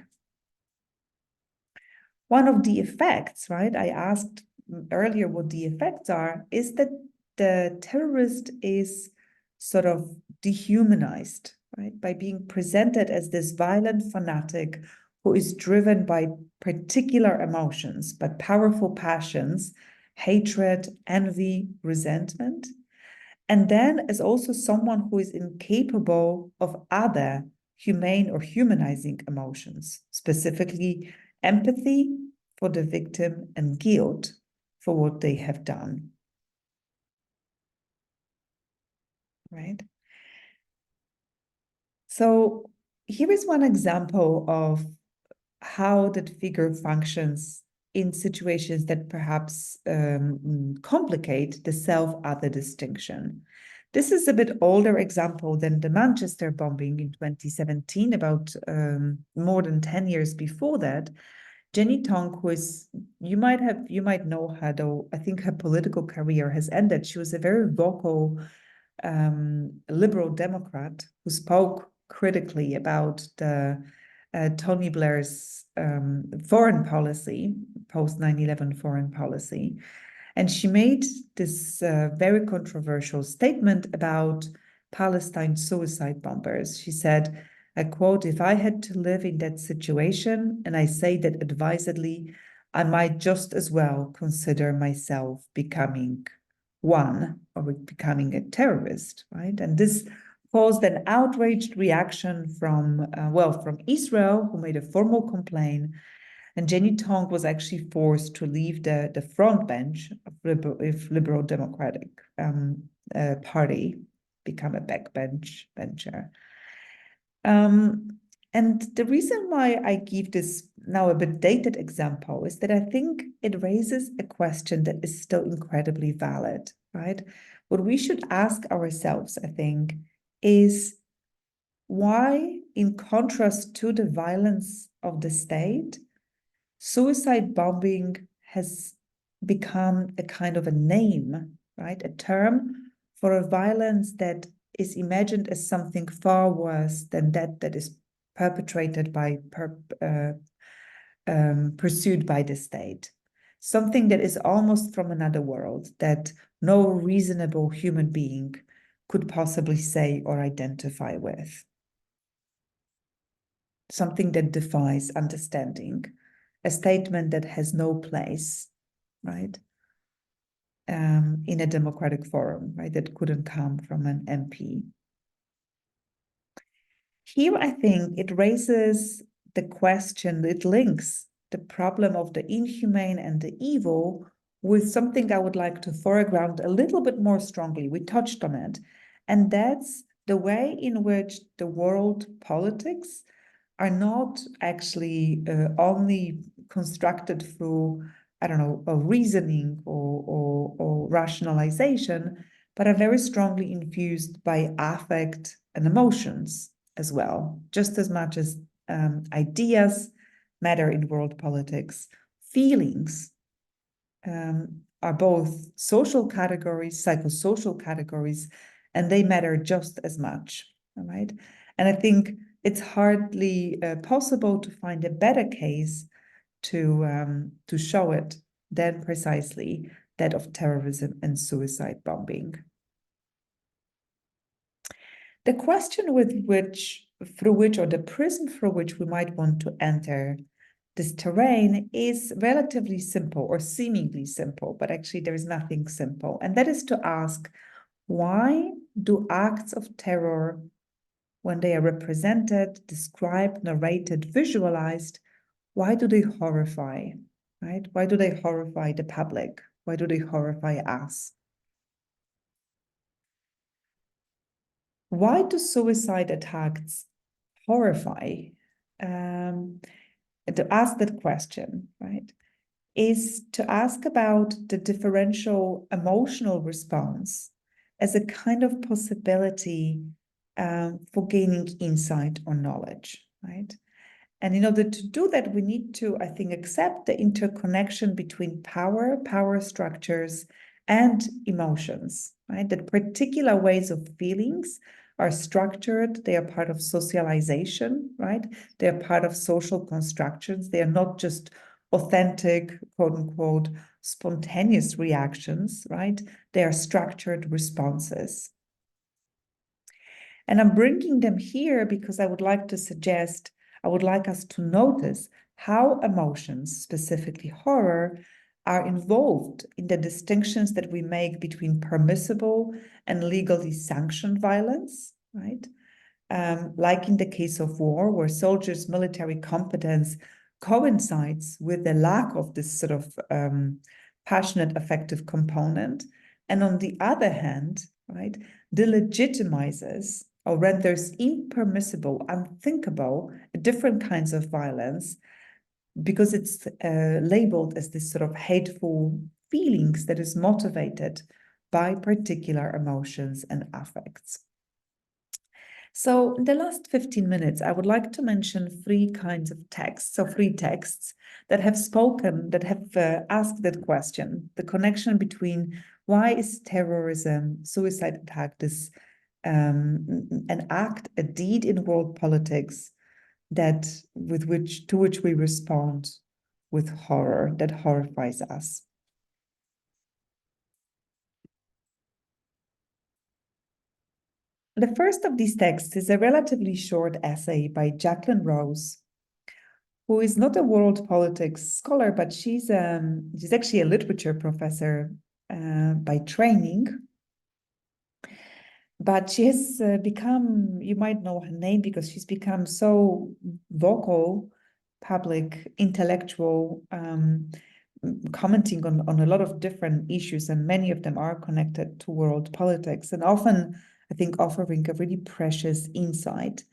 S1: One of the effects, right, I asked earlier what the effects are, is that the terrorist is sort of dehumanized, right, by being presented as this violent fanatic who is driven by particular emotions, by powerful passions, hatred, envy, resentment, and then as also someone who is incapable of other humane or humanizing emotions, specifically empathy for the victim and guilt for what they have done. Right? So here is one example of how that figure functions in situations that perhaps complicate the self-other distinction. This is a bit older example than the Manchester bombing in 2017, about more than 10 years before that. Jenny Tong, who is, you might know her, though I think her political career has ended. She was a very vocal liberal Democrat who spoke critically about the Tony Blair's foreign policy, post 9/11 foreign policy. And she made this very controversial statement about Palestine suicide bombers. She said, I quote, "If I had to live in that situation, and I say that advisedly, I might just as well consider myself becoming one or becoming a terrorist," right? And this caused an outraged reaction from, from Israel, who made a formal complaint. And Jenny Tong was actually forced to leave the front bench of Liberal Democratic Party, become a backbencher. And the reason why I give this now a bit dated example is that I think it raises a question that is still incredibly valid, right? What we should ask ourselves, I think, is why, in contrast to the violence of the state, suicide bombing has become a kind of a name, right? A term for a violence that is imagined as something far worse than that is perpetrated by, pursued by the state. Something that is almost from another world, that no reasonable human being could possibly say or identify with. Something that defies understanding, a statement that has no place, right, in a democratic forum, right, that couldn't come from an MP. Here, I think it raises the question, it links the problem of the inhumane and the evil with something I would like to foreground a little bit more strongly. We touched on it, and that's the way in which the world politics are not actually only constructed through, I don't know, a reasoning or rationalization, but are very strongly infused by affect and emotions as well, just as much as ideas matter in world politics. Feelings are both social categories, psychosocial categories, and they matter just as much, all right? And I think it's hardly possible to find a better case to show it than precisely that of terrorism and suicide bombing. The question through which, or the prism through which we might want to enter this terrain is relatively simple, or seemingly simple, but actually there is nothing simple. And that is to ask, why do acts of terror, when they are represented, described, narrated, visualized, why do they horrify, right? Why do they horrify the public? Why do they horrify us? Why do suicide attacks horrify? To ask that question, right? is to ask about the differential emotional response as a kind of possibility for gaining insight or knowledge, right? And in order to do that, we need to, I think, accept the interconnection between power structures, and emotions, right? That particular ways of feelings are structured, they are part of socialization, right? They are part of social constructions. They are not just authentic, quote unquote, spontaneous reactions, right? They are structured responses. And I'm bringing them here because I would like us to notice how emotions, specifically horror, are involved in the distinctions that we make between permissible and legally sanctioned violence, right? Like in the case of war, where soldiers' military competence coincides with the lack of this sort of passionate affective component. And on the other hand, right, delegitimizes or renders impermissible, unthinkable, different kinds of violence because it's labeled as this sort of hateful feelings that is motivated by particular emotions and affects. So in the last 15 minutes, I would like to mention three kinds of texts, so three texts that have spoken, that have asked that question, the connection between why is terrorism, suicide attack, this an act, a deed in world politics that to which we respond with horror, that horrifies us. The first of these texts is a relatively short essay by Jacqueline Rose, who is not a world politics scholar, but she's actually a literature professor by training. But she has become, you might know her name because she's become so vocal, public, intellectual, commenting on a lot of different issues, and many of them are connected to world politics, and often, I think, offering a really precious insight.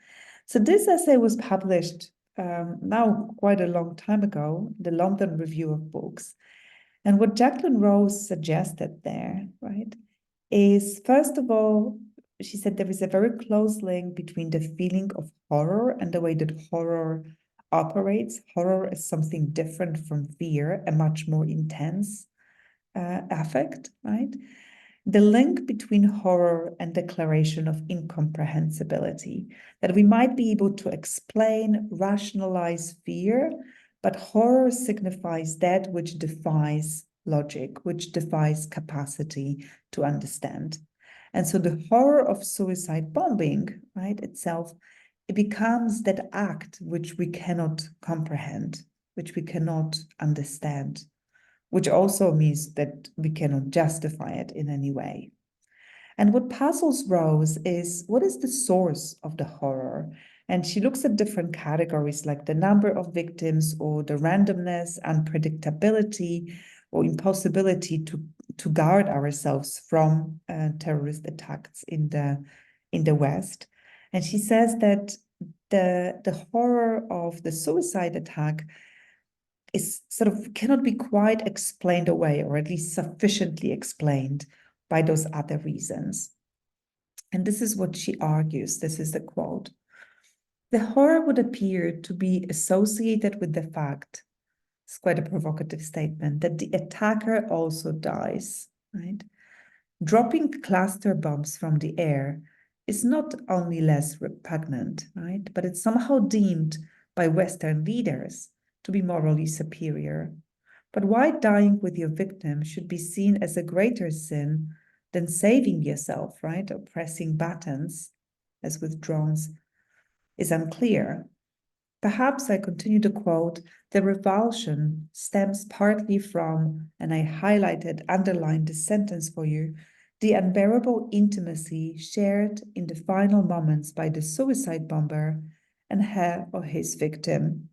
S1: So this essay was published now quite a long time ago, the London Review of Books. And what Jacqueline Rose suggested there, right, is first of all, she said there is a very close link between the feeling of horror and the way that horror operates. Horror is something different from fear, a much more intense affect, right? The link between horror and declaration of incomprehensibility, that we might be able to explain, rationalize fear, but horror signifies that which defies logic, which defies capacity to understand. And so the horror of suicide bombing, right, itself, it becomes that act which we cannot comprehend, which we cannot understand, which also means that we cannot justify it in any way. And what puzzles Rose is, what is the source of the horror? And she looks at different categories like the number of victims or the randomness, unpredictability, or impossibility to guard ourselves from terrorist attacks in the West. And she says that the horror of the suicide attack is sort of cannot be quite explained away, or at least sufficiently explained by those other reasons. And this is what she argues. This is the quote. The horror would appear to be associated with the fact, it's quite a provocative statement, that the attacker also dies, right? Dropping cluster bombs from the air is not only less repugnant, right? But it's somehow deemed by Western leaders to be morally superior. But why dying with your victim should be seen as a greater sin than saving yourself, right? Or pressing buttons, as with drones, is unclear. Perhaps, I continue to quote, the revulsion stems partly from, and I underlined this sentence for you, the unbearable intimacy shared in the final moments by the suicide bomber and her or his victim.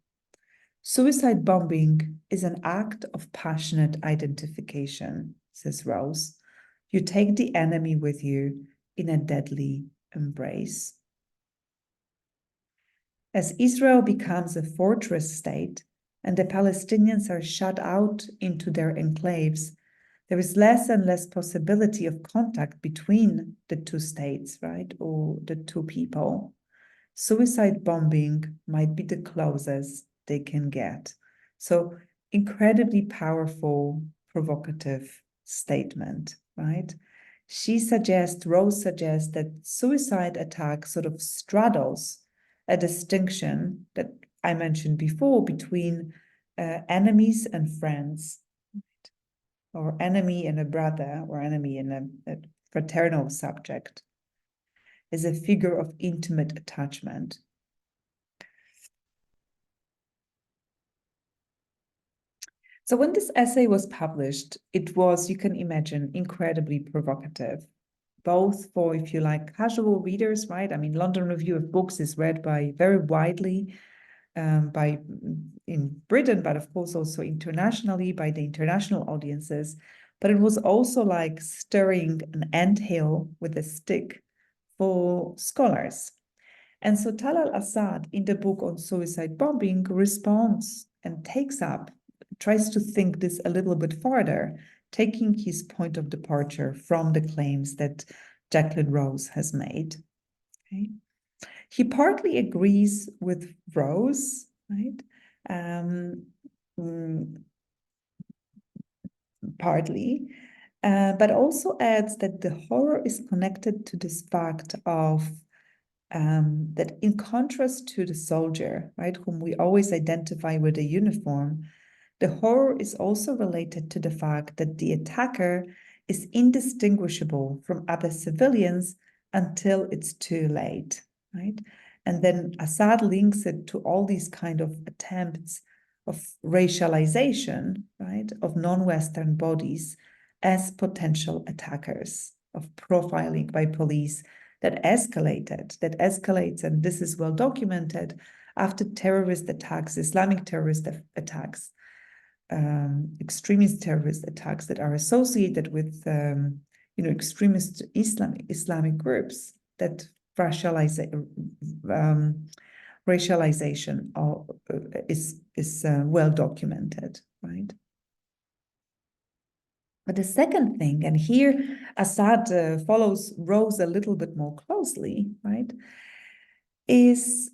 S1: Suicide bombing is an act of passionate identification, says Rose. You take the enemy with you in a deadly embrace. As Israel becomes a fortress state and the Palestinians are shut out into their enclaves, there is less and less possibility of contact between the two states, right, or the two people. Suicide bombing might be the closest they can get. So incredibly powerful, provocative statement, right? Rose suggests that suicide attack sort of straddles a distinction that I mentioned before between enemies and friends, or enemy and a brother, or enemy and a fraternal subject, as a figure of intimate attachment. So when this essay was published, it was, you can imagine, incredibly provocative, both for, if you like, casual readers, right? I mean, London Review of Books is read by very widely in Britain, but of course also internationally by the international audiences. But it was also like stirring an anthill with a stick for scholars. And so Talal Asad, in the book on suicide bombing, responds and tries to think this a little bit farther, taking his point of departure from the claims that Jacqueline Rose has made. Okay. He partly agrees with Rose, right? Partly, but also adds that the horror is connected to this fact of that in contrast to the soldier, right, whom we always identify with a uniform, the horror is also related to the fact that the attacker is indistinguishable from other civilians until it's too late, right? And then Assad links it to all these kind of attempts of racialization, right, of non-Western bodies as potential attackers, of profiling by police that escalates, and this is well documented after terrorist attacks, Islamic terrorist attacks, extremist terrorist attacks that are associated with, extremist Islamic groups, that racialization is well documented, right? But the second thing, and here Assad follows Rose a little bit more closely, right, is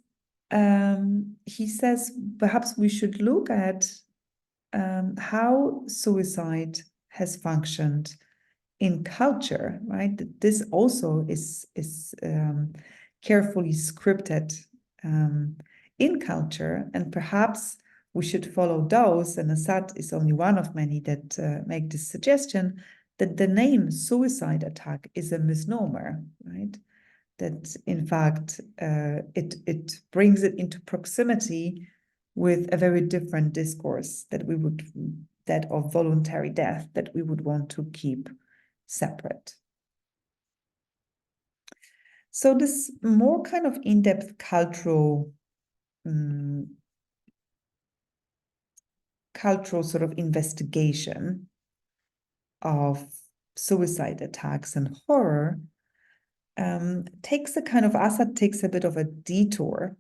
S1: he says perhaps we should look at how suicide has functioned in culture, right? This also is carefully scripted in culture, and perhaps we should follow those, and Assad is only one of many that make this suggestion, that the name suicide attack is a misnomer, right? That in fact, it brings it into proximity with a very different discourse that of voluntary death, that we would want to keep separate. So this more kind of in-depth cultural sort of investigation of suicide attacks and horror Assad takes a bit of a detour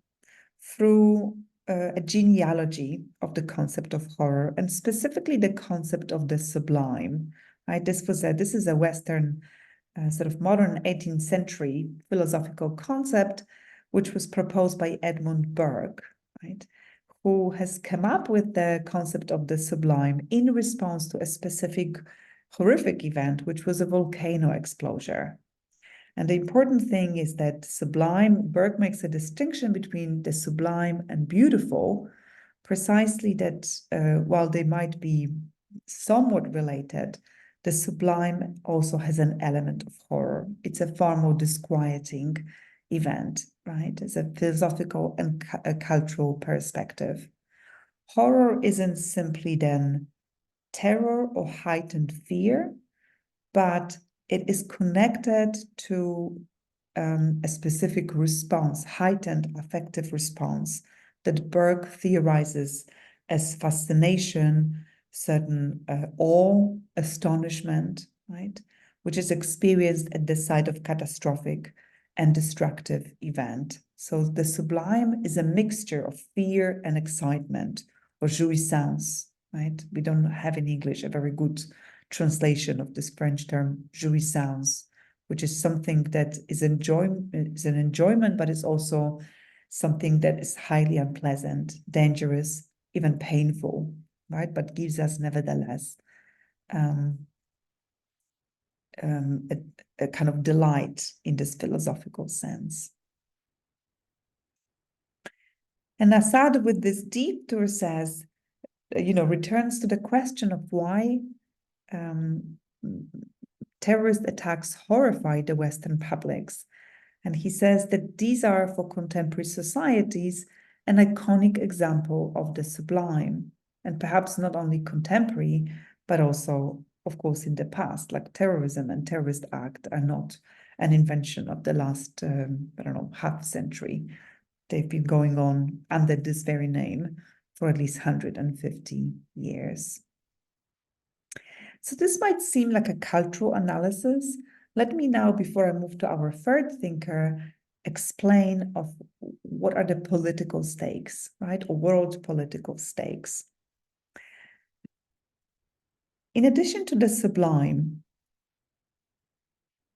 S1: through a genealogy of the concept of horror, and specifically the concept of the sublime, right? This is a Western sort of modern 18th century philosophical concept, which was proposed by Edmund Burke, right? Who has come up with the concept of the sublime in response to a specific horrific event, which was a volcano explosion. And the important thing is that Burke makes a distinction between the sublime and beautiful, precisely that while they might be somewhat related, the sublime also has an element of horror. It's a far more disquieting event, right? It's a philosophical and a cultural perspective. Horror isn't simply then terror or heightened fear, but it is connected to a specific response, heightened affective response, that Burke theorizes as fascination, certain awe, astonishment, right, which is experienced at the site of catastrophic and destructive event. So the sublime is a mixture of fear and excitement, or jouissance, right? We don't have in English a very good translation of this French term jouissance, which is something that is an enjoyment, but it's also something that is highly unpleasant, dangerous, even painful, right? But gives us nevertheless a kind of delight in this philosophical sense. And Assad, with this deep tour, says, returns to the question of why terrorist attacks horrify the Western publics. And he says that these are, for contemporary societies, an iconic example of the sublime, and perhaps not only contemporary, but also, of course, in the past, like terrorism and terrorist act are not an invention of the last, half century. They've been going on under this very name for at least 150 years. So this might seem like a cultural analysis. Let me now, before I move to our third thinker, explain of what are the political stakes, right? Or world political stakes. In addition to the sublime,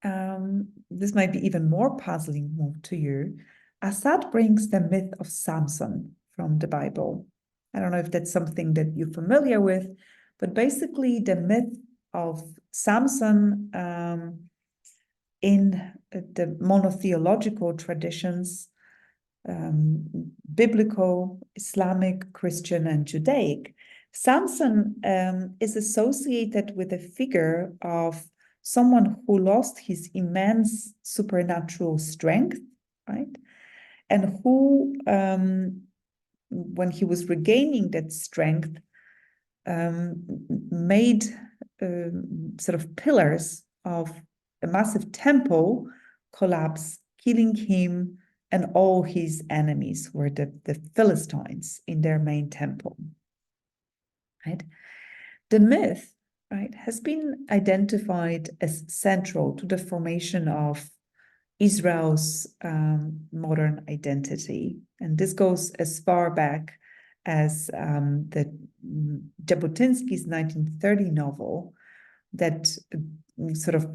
S1: this might be even more puzzling to you. Assad brings the myth of Samson from the Bible. I don't know if that's something that you're familiar with, but basically the myth of Samson in the monotheological traditions, biblical, Islamic, Christian, and Judaic, Samson is associated with a figure of someone who lost his immense supernatural strength, right? And who, when he was regaining that strength, made sort of pillars of a massive temple collapse, killing him and all his enemies, were the Philistines in their main temple. Right? The myth, right, has been identified as central to the formation of Israel's modern identity. And this goes as far back as the Jabotinsky's 1930 novel that sort of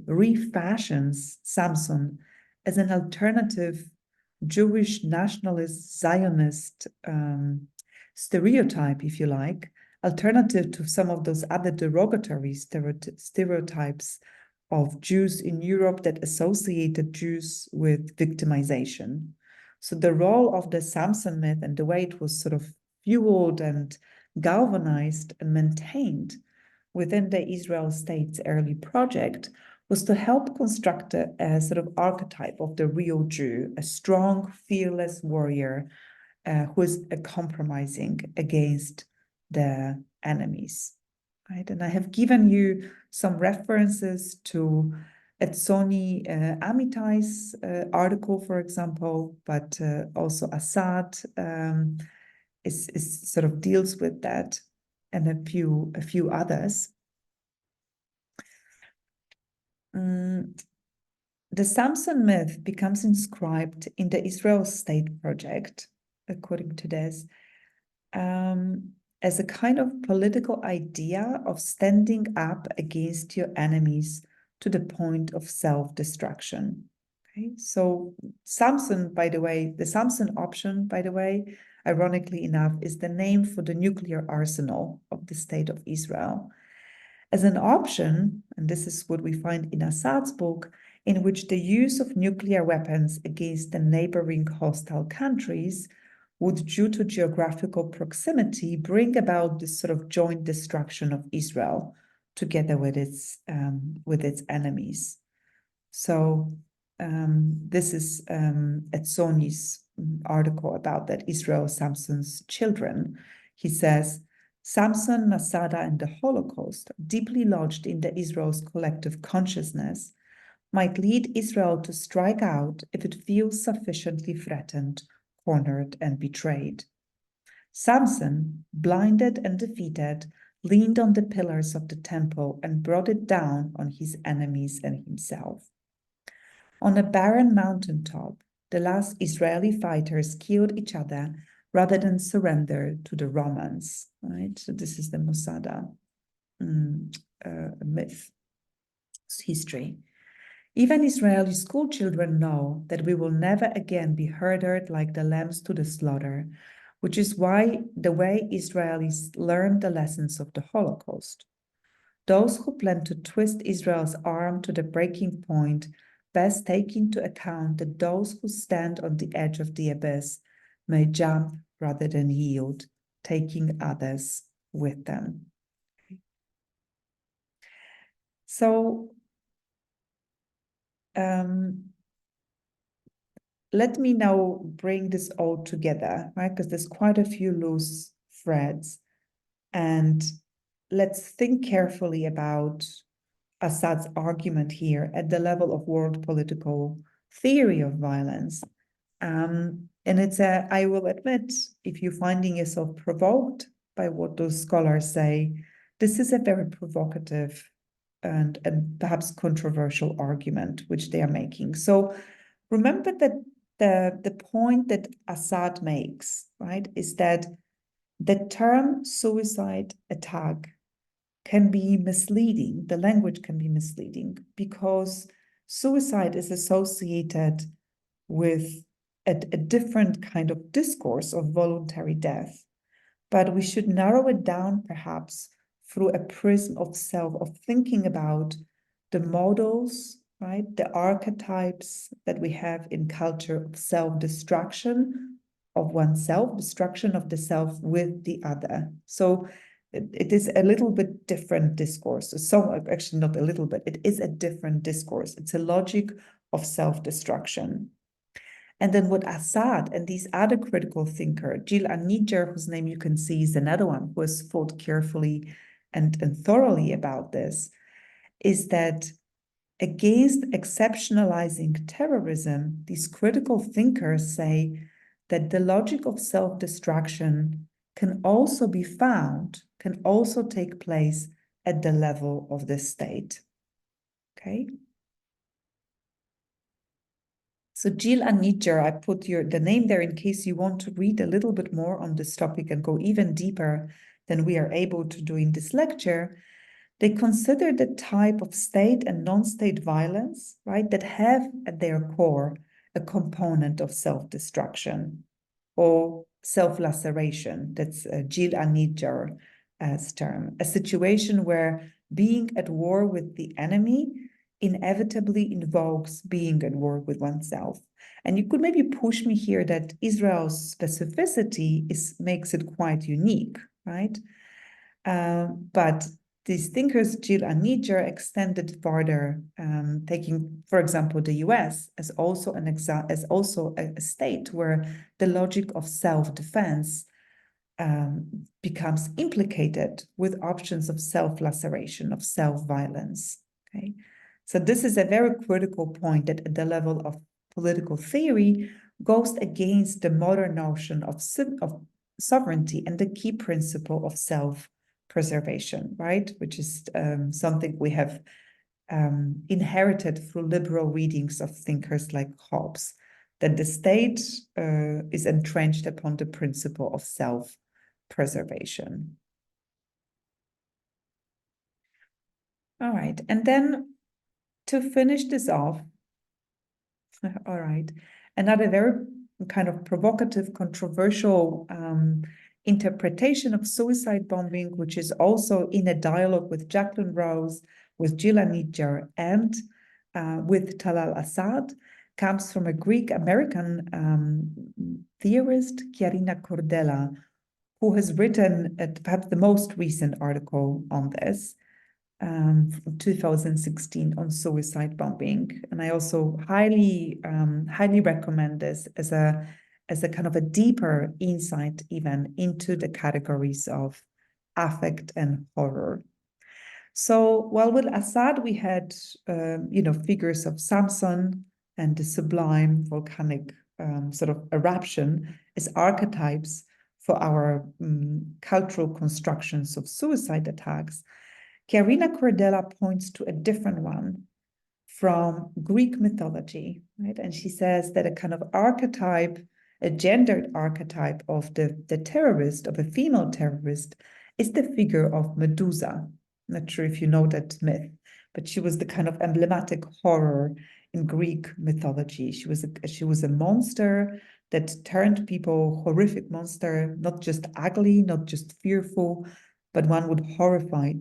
S1: refashions Samson as an alternative Jewish nationalist Zionist stereotype, if you like, alternative to some of those other derogatory stereotypes of Jews in Europe that associated Jews with victimization. So the role of the Samson myth and the way it was sort of fueled and galvanized and maintained within the Israel state's early project was to help construct a sort of archetype of the real Jew, a strong, fearless warrior who is compromising against the enemies. Right? And I have given you some references to Etzoni Amitai's article, for example, but also Assad is sort of deals with that, and a few others. The Samson myth becomes inscribed in the Israel State Project, according to this, as a kind of political idea of standing up against your enemies to the point of self-destruction. Okay, so Samson, by the way, the Samson option, by the way, ironically enough, is the name for the nuclear arsenal of the state of Israel. As an option, and this is what we find in Assad's book, in which the use of nuclear weapons against the neighboring hostile countries would, due to geographical proximity, bring about this sort of joint destruction of Israel together with its enemies. So this is Etzoni's article about that Israel, Samson's children. He says, Samson, Masada, and the Holocaust, deeply lodged in the Israel's collective consciousness, might lead Israel to strike out if it feels sufficiently threatened, cornered, and betrayed. Samson, blinded and defeated, leaned on the pillars of the temple and brought it down on his enemies and himself. On a barren mountaintop, the last Israeli fighters killed each other rather than surrender to the Romans, right? So this is the Masada myth, history. Even Israeli school children know that we will never again be herded like the lambs to the slaughter, which is why the way Israelis learned the lessons of the Holocaust. Those who plan to twist Israel's arm to the breaking point best take into account that those who stand on the edge of the abyss may jump rather than yield, taking others with them. So let me now bring this all together, right? Because there's quite a few loose threads. And let's think carefully about Assad's argument here at the level of world political theory of violence. And it's I will admit, if you're finding yourself provoked by what those scholars say, this is a very provocative and perhaps controversial argument which they are making. So remember that the point that Assad makes, right, is that the term suicide attack can be misleading. The language can be misleading because suicide is associated with a different kind of discourse of voluntary death. But we should narrow it down perhaps through a prism of self, of thinking about the models, right? The archetypes that we have in culture of self-destruction of oneself, destruction of the self with the other. So it is a little bit different discourse. So actually not a little bit, it is a different discourse. It's a logic of self-destruction. And then what Assad and these other critical thinkers, Gil Anidjar, whose name you can see is another one who has thought carefully and thoroughly about this, is that against exceptionalizing terrorism, these critical thinkers say that the logic of self-destruction can also be found, can also take place at the level of the state. Okay? So Gil Anidjar, I put the name there in case you want to read a little bit more on this topic and go even deeper than we are able to do in this lecture. They consider the type of state and non-state violence, right, that have at their core a component of self-destruction or self-laceration. That's Gil Anidjar's term, a situation where being at war with the enemy inevitably invokes being at war with oneself. And you could maybe push me here that Israel's specificity makes it quite unique, right? But these thinkers, Gil Anidjar, extended farther, taking, for example, the US as also a state where the logic of self-defense becomes implicated with options of self-laceration, of self-violence. Okay, so this is a very critical point that at the level of political theory goes against the modern notion of sovereignty and the key principle of self-preservation, right? Which is something we have inherited through liberal readings of thinkers like Hobbes, that the state is entrenched upon the principle of self-preservation. All right, and then to finish this off, all right, another very kind of provocative, controversial interpretation of suicide bombing, which is also in a dialogue with Jacqueline Rose, with Gil Anidjar, and with Talal Assad, comes from a Greek-American theorist, Chiarina Cordella, who has written perhaps the most recent article on this, 2016 on suicide bombing. And I also highly recommend this as a kind of a deeper insight even into the categories of affect and horror. So while with Assad we had figures of Samson and the sublime volcanic sort of eruption as archetypes for our cultural constructions of suicide attacks, Chiarina Cordella points to a different one from Greek mythology, right? And she says that a kind of archetype a gendered archetype of the terrorist, of a female terrorist, is the figure of Medusa. Not sure if you know that myth, but she was the kind of emblematic horror in Greek mythology. She was a monster that turned people, horrific monster, not just ugly, not just fearful, but one would horrify.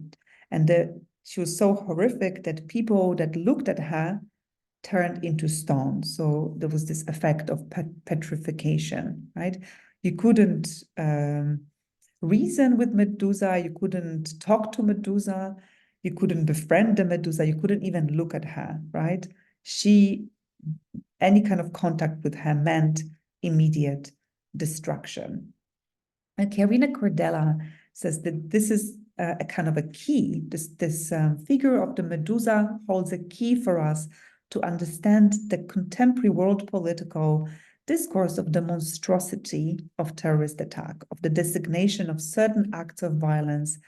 S1: And she was so horrific that people that looked at her turned into stone. So there was this effect of petrification, right? You couldn't reason with Medusa, you couldn't talk to Medusa, you couldn't befriend the Medusa, you couldn't even look at her, right? Any kind of contact with her meant immediate destruction. And Karina Cordella says that this is a kind of a key. This figure of the Medusa holds a key for us to understand the contemporary world political discourse of the monstrosity of terrorist attack, of the designation of certain acts of violence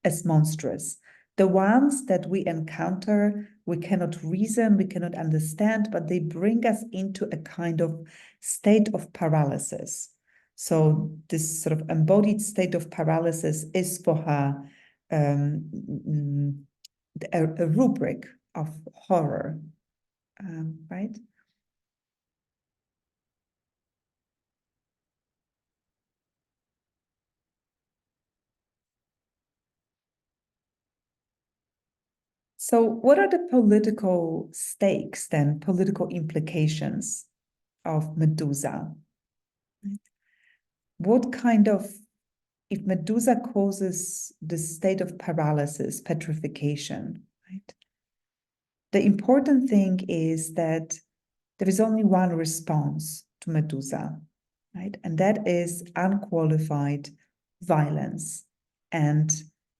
S1: as monstrous. The ones that we encounter, we cannot reason, we cannot understand, but they bring us into a kind of state of paralysis. So this sort of embodied state of paralysis is for her a rubric of horror, right? So what are the political stakes then, political implications of Medusa? What kind of, if Medusa causes the state of paralysis, petrification, right? The important thing is that there is only one response to Medusa, right? And that is unqualified violence and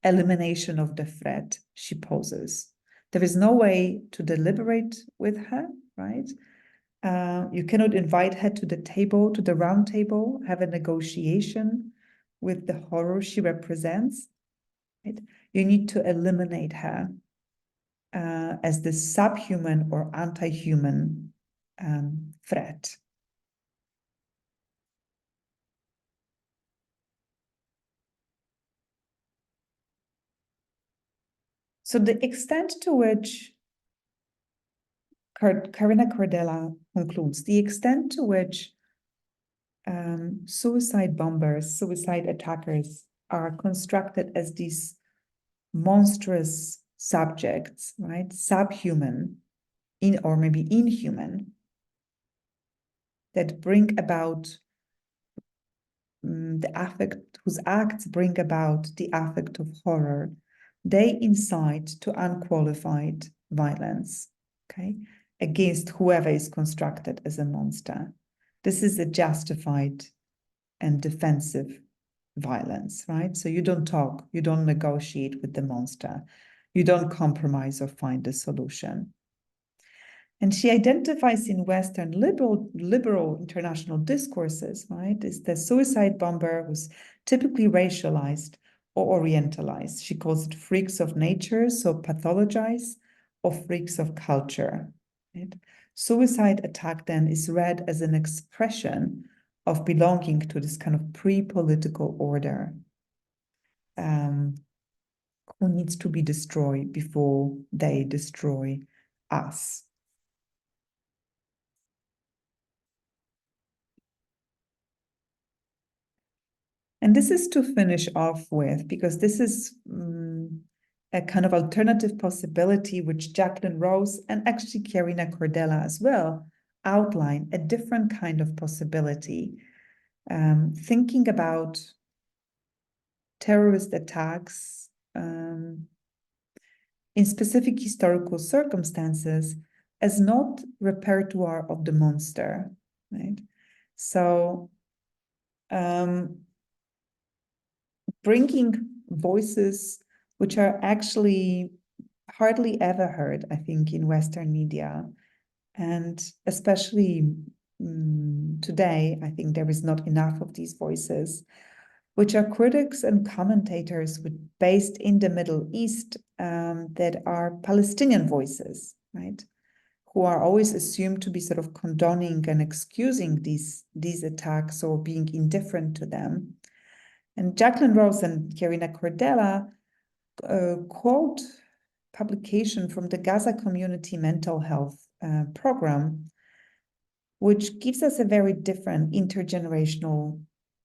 S1: elimination of the threat she poses. There is no way to deliberate with her, right? You cannot invite her to the table, to the round table, have a negotiation with the horror she represents, right? You need to eliminate her as the subhuman or anti-human threat. So the extent to which Karina Cordella concludes, the extent to which suicide bombers, suicide attackers are constructed as these monstrous subjects, right? Subhuman, or maybe inhuman, that bring about the affect, whose acts bring about the affect of horror. They incite to unqualified violence, okay, against whoever is constructed as a monster. This is a justified and defensive violence, right? So you don't talk, you don't negotiate with the monster, you don't compromise or find a solution. And she identifies in Western liberal international discourses, right, is the suicide bomber who's typically racialized or orientalized. She calls it freaks of nature, so pathologized, or freaks of culture. Right? Suicide attack then is read as an expression of belonging to this kind of pre-political order who needs to be destroyed before they destroy us. And this is to finish off with, because this is a kind of alternative possibility which Jacqueline Rose and actually Karina Cordella as well outline, a different kind of possibility. Thinking about terrorist attacks in specific historical circumstances as not repertoire of the monster, right? So bringing voices which are actually hardly ever heard, I think, in Western media. And especially today, I think there is not enough of these voices, which are critics and commentators based in the Middle East that are Palestinian voices, right? who are always assumed to be sort of condoning and excusing these attacks or being indifferent to them. And Jacqueline Rose and Chiarina Cordella quote publication from the Gaza Community Mental Health Program, which gives us a very different intergenerational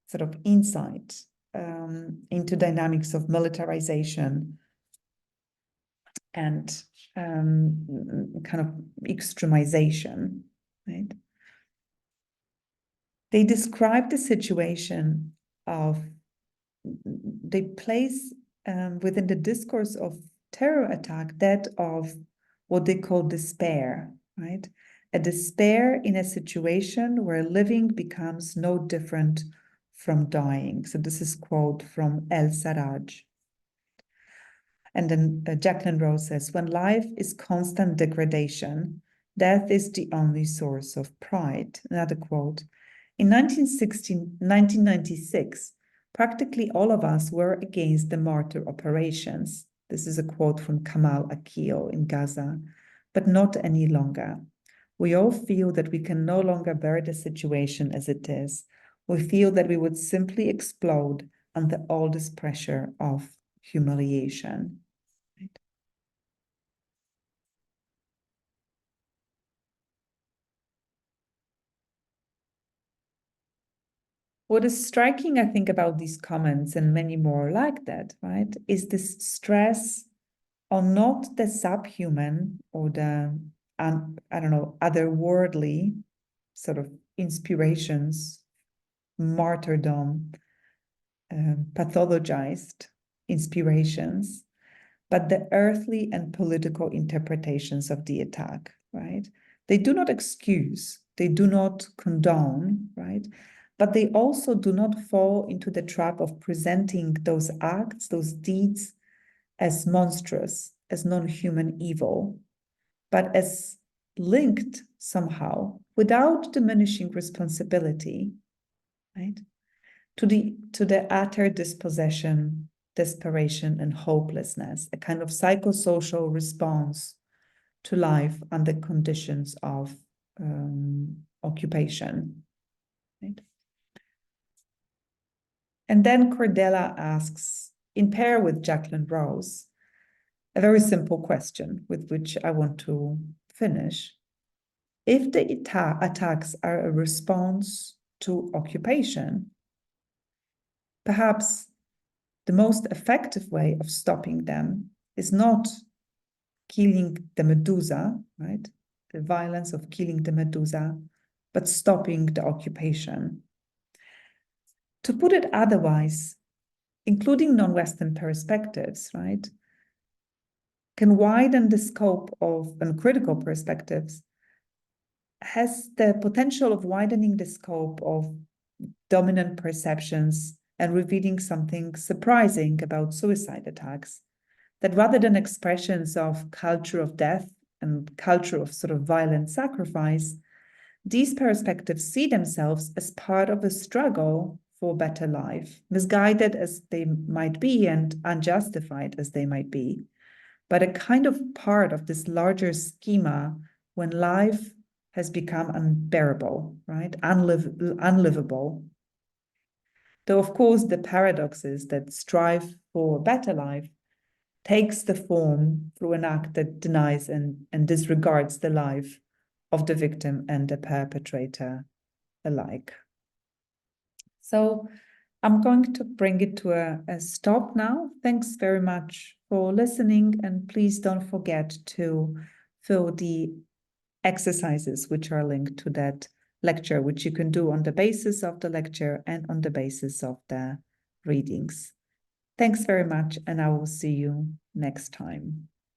S1: sort of insight into dynamics of militarization and kind of extremization, right? They describe the situation of, they place within the discourse of terror attack that of what they call despair, right? A despair in a situation where living becomes no different from dying. So this is quote from El-Sarraj. And then Jacqueline Rose says, when life is constant degradation, death is the only source of pride. Another quote. In 1996, practically all of us were against the martyr operations. This is a quote from Kamal Akil in Gaza, but not any longer. We all feel that we can no longer bear the situation as it is. We feel that we would simply explode under all this pressure of humiliation. Right. What is striking, I think, about these comments and many more like that, right, is this stress on not the subhuman or the, I don't know, otherworldly sort of inspirations, martyrdom, pathologized inspirations, but the earthly and political interpretations of the attack, right? They do not excuse, they do not condone, right? But they also do not fall into the trap of presenting those acts, those deeds, as monstrous, as non-human evil, but as linked somehow, without diminishing responsibility, right, to the utter dispossession, desperation, and hopelessness, a kind of psychosocial response to life under conditions of occupation. Right? And then Cordella asks, in pair with Jacqueline Rose, a very simple question with which I want to finish. If the attacks are a response to occupation, perhaps the most effective way of stopping them is not killing the Medusa, right? The violence of killing the Medusa, but stopping the occupation. To put it otherwise, including non-Western perspectives, right, can widen the scope of critical perspectives, has the potential of widening the scope of dominant perceptions and revealing something surprising about suicide attacks, that rather than expressions of culture of death and culture of sort of violent sacrifice, these perspectives see themselves as part of a struggle for a better life, misguided as they might be and unjustified as they might be, but a kind of part of this larger schema when life has become unbearable, right? Unlivable. Though, of course, the paradox is that strive for a better life takes the form through an act that denies and disregards the life of the victim and the perpetrator alike. So I'm going to bring it to a stop now. Thanks very much for listening, and please don't forget to fill the exercises which are linked to that lecture, which you can do on the basis of the lecture and on the basis of the readings. Thanks very much, and I will see you next time.